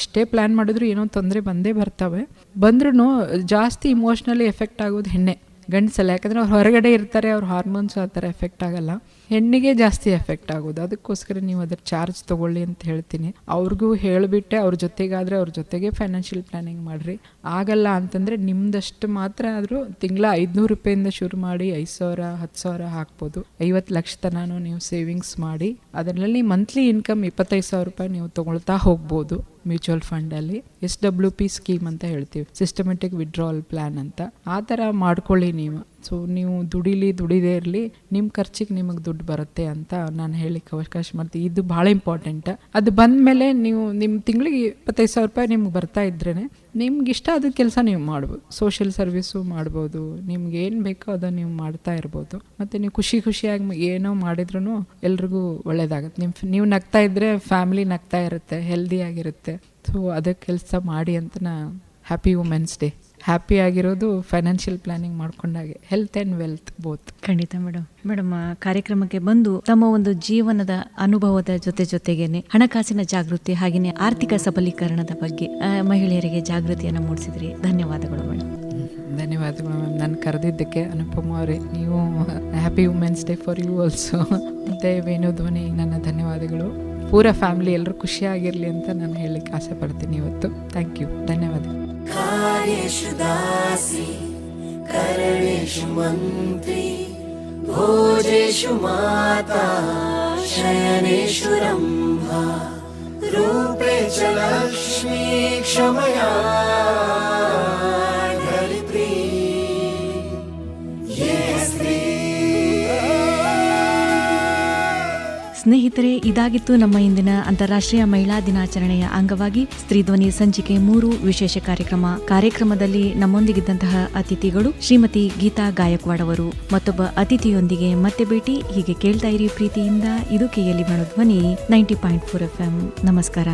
Speaker 3: ಎಷ್ಟೇ ಪ್ಲ್ಯಾನ್ ಮಾಡಿದ್ರು ಏನೋ ತೊಂದರೆ ಬಂದೇ ಬರ್ತವೆ. ಬಂದ್ರೂ ಜಾಸ್ತಿ ಇಮೋಷ್ನಲಿ ಎಫೆಕ್ಟ್ ಆಗೋದು ಹೆಣ್ಣೆ, ಗಂಡಸಲ್ಲ. ಯಾಕಂದರೆ ಅವ್ರು ಹೊರಗಡೆ ಇರ್ತಾರೆ, ಅವ್ರ ಹಾರ್ಮೋನ್ಸ್ ಆ ಥರ ಎಫೆಕ್ಟ್ ಆಗಲ್ಲ. ಹೆಣ್ಣಿಗೆ ಜಾಸ್ತಿ ಎಫೆಕ್ಟ್ ಆಗೋದು. ಅದಕ್ಕೋಸ್ಕರ ನೀವು ಅದ್ರ ಚಾರ್ಜ್ ತೊಗೊಳ್ಳಿ ಅಂತ ಹೇಳ್ತೀನಿ. ಅವ್ರಿಗೂ ಹೇಳಿಬಿಟ್ಟೆ ಅವ್ರ ಜೊತೆಗಾದರೆ ಅವ್ರ ಜೊತೆಗೆ ಫೈನಾನ್ಷಿಯಲ್ ಪ್ಲಾನಿಂಗ್ ಮಾಡಿರಿ. ಆಗಲ್ಲ ಅಂತಂದರೆ ನಿಮ್ದಷ್ಟು ಮಾತ್ರ ಆದರೂ ತಿಂಗಳ 500 ರೂಪಾಯಿಂದ ಶುರು ಮಾಡಿ 5,000 10,000 ಹಾಕ್ಬೋದು. 50 ಲಕ್ಷ ತನಕ ನೀವು ಸೇವಿಂಗ್ಸ್ ಮಾಡಿ ಅದರಲ್ಲಿ ಮಂತ್ಲಿ ಇನ್ಕಮ್ 25,000 ರೂಪಾಯಿ ನೀವು ತೊಗೊಳ್ತಾ ಹೋಗ್ಬೋದು. ಮ್ಯೂಚುವಲ್ ಫಂಡಲ್ಲಿ SWP ಸ್ಕೀಮ್ ಅಂತ ಹೇಳ್ತೀವಿ, ಸಿಸ್ಟಮೆಟಿಕ್ ವಿಡ್ರಾವಲ್ ಪ್ಲ್ಯಾನ್ ಅಂತ. ಆ ಥರ ಮಾಡ್ಕೊಳ್ಳಿ ನೀವು. ಸೊ ನೀವು ದುಡಿದೇ ಇರಲಿ, ನಿಮ್ಮ ಖರ್ಚಿಗೆ ನಿಮಗೆ ದುಡ್ಡು ಬರುತ್ತೆ ಅಂತ ನಾನು ಹೇಳಿಕ್ಕೆ ಅವಕಾಶ ಮಾಡ್ತೀನಿ. ಇದು ಭಾಳ ಇಂಪಾರ್ಟೆಂಟ್. ಅದು ಬಂದಮೇಲೆ ನೀವು ನಿಮ್ಮ ತಿಂಗಳಿಗೆ 25,000 ರೂಪಾಯಿ ನಿಮ್ಗೆ ಬರ್ತಾ ಇದ್ರೇ ನಿಮ್ಗೆ ಇಷ್ಟ ಆದ ಕೆಲಸ ನೀವು ಮಾಡ್ಬೋದು. ಸೋಷಿಯಲ್ ಸರ್ವಿಸು ಮಾಡ್ಬೋದು, ನಿಮ್ಗೆ ಏನು ಬೇಕೋ ಅದನ್ನು ನೀವು ಮಾಡ್ತಾ ಇರ್ಬೋದು. ಮತ್ತು ನೀವು ಖುಷಿಯಾಗಿ ಏನೋ ಮಾಡಿದ್ರೂ ಎಲ್ರಿಗೂ ಒಳ್ಳೇದಾಗುತ್ತೆ. ನೀವು ನಗ್ತಾ ಇದ್ದರೆ ಫ್ಯಾಮಿಲಿ ನಗ್ತಾ ಇರುತ್ತೆ, ಹೆಲ್ದಿಯಾಗಿರುತ್ತೆ. ಸೊ ಅದಕ್ಕೆ ಕೆಲಸ ಮಾಡಿ ಅಂತ ಹ್ಯಾಪಿ ವುಮೆನ್ಸ್ ಡೇ. ಹ್ಯಾಪಿ ಆಗಿರೋದು ಫೈನಾನ್ಷಿಯಲ್ ಪ್ಲಾನಿಂಗ್ ಮಾಡ್ಕೊಂಡಾಗೆ, ಹೆಲ್ತ್ ಆ್ಯಂಡ್ ವೆಲ್ತ್ ಬೋತ್.
Speaker 2: ಖಂಡಿತ ಮೇಡಮ್ ಕಾರ್ಯಕ್ರಮಕ್ಕೆ ಬಂದು ತಮ್ಮ ಒಂದು ಜೀವನದ ಅನುಭವದ ಜೊತೆಗೇನೆ ಹಣಕಾಸಿನ ಜಾಗೃತಿ ಹಾಗೆಯೇ ಆರ್ಥಿಕ ಸಬಲೀಕರಣದ ಬಗ್ಗೆ ಮಹಿಳೆಯರಿಗೆ ಜಾಗೃತಿಯನ್ನು ಮೂಡಿಸಿದ್ರಿ. ಧನ್ಯವಾದಗಳು ಮೇಡಮ್.
Speaker 3: ಧನ್ಯವಾದಗಳು ಮ್ಯಾಮ್, ನಾನು ಕರೆದಿದ್ದಕ್ಕೆ. ಅನುಪಮ ಅವರೇ, ನೀವು happy women's day for you also. ಮತ್ತು ವೇಣುಧ್ವನಿ, ನನ್ನ ಧನ್ಯವಾದಗಳು. ಪೂರ ಫ್ಯಾಮಿಲಿ ಎಲ್ಲರೂ ಖುಷಿಯಾಗಿರಲಿ ಅಂತ ನಾನು ಹೇಳಲಿಕ್ಕೆ ಆಸೆ ಪಡ್ತೀನಿ ಇವತ್ತು. ಥ್ಯಾಂಕ್ ಯು, ಧನ್ಯವಾದಗಳು.
Speaker 1: कार्येषु दासी करणेषु मन्त्री भोजेषु माता शयनेषु रम्भा रूपे च लक्ष्मी क्षमया धरित्री ये स्त्री.
Speaker 2: ಸ್ನೇಹಿತರೆ, ಇದಾಗಿತ್ತು ನಮ್ಮ ಇಂದಿನ ಅಂತಾರಾಷ್ಟ್ರೀಯ ಮಹಿಳಾ ದಿನಾಚರಣೆಯ ಅಂಗವಾಗಿ ಸ್ತ್ರೀ ಧ್ವನಿ ಸಂಚಿಕೆ 3 ವಿಶೇಷ ಕಾರ್ಯಕ್ರಮದಲ್ಲಿ ನಮ್ಮೊಂದಿಗಿದ್ದಂತಹ ಅತಿಥಿಗಳು ಶ್ರೀಮತಿ ಗೀತಾ ಗಾಯಕ್ವಾಡ್ ಅವರು. ಮತ್ತೊಬ್ಬ ಅತಿಥಿಯೊಂದಿಗೆ ಮತ್ತೆ ಭೇಟಿ. ಹೀಗೆ ಕೇಳ್ತಾ ಇರಿ ಪ್ರೀತಿಯಿಂದ. ಇದು KLE ಧ್ವನಿ 90.4 FM. ನಮಸ್ಕಾರ.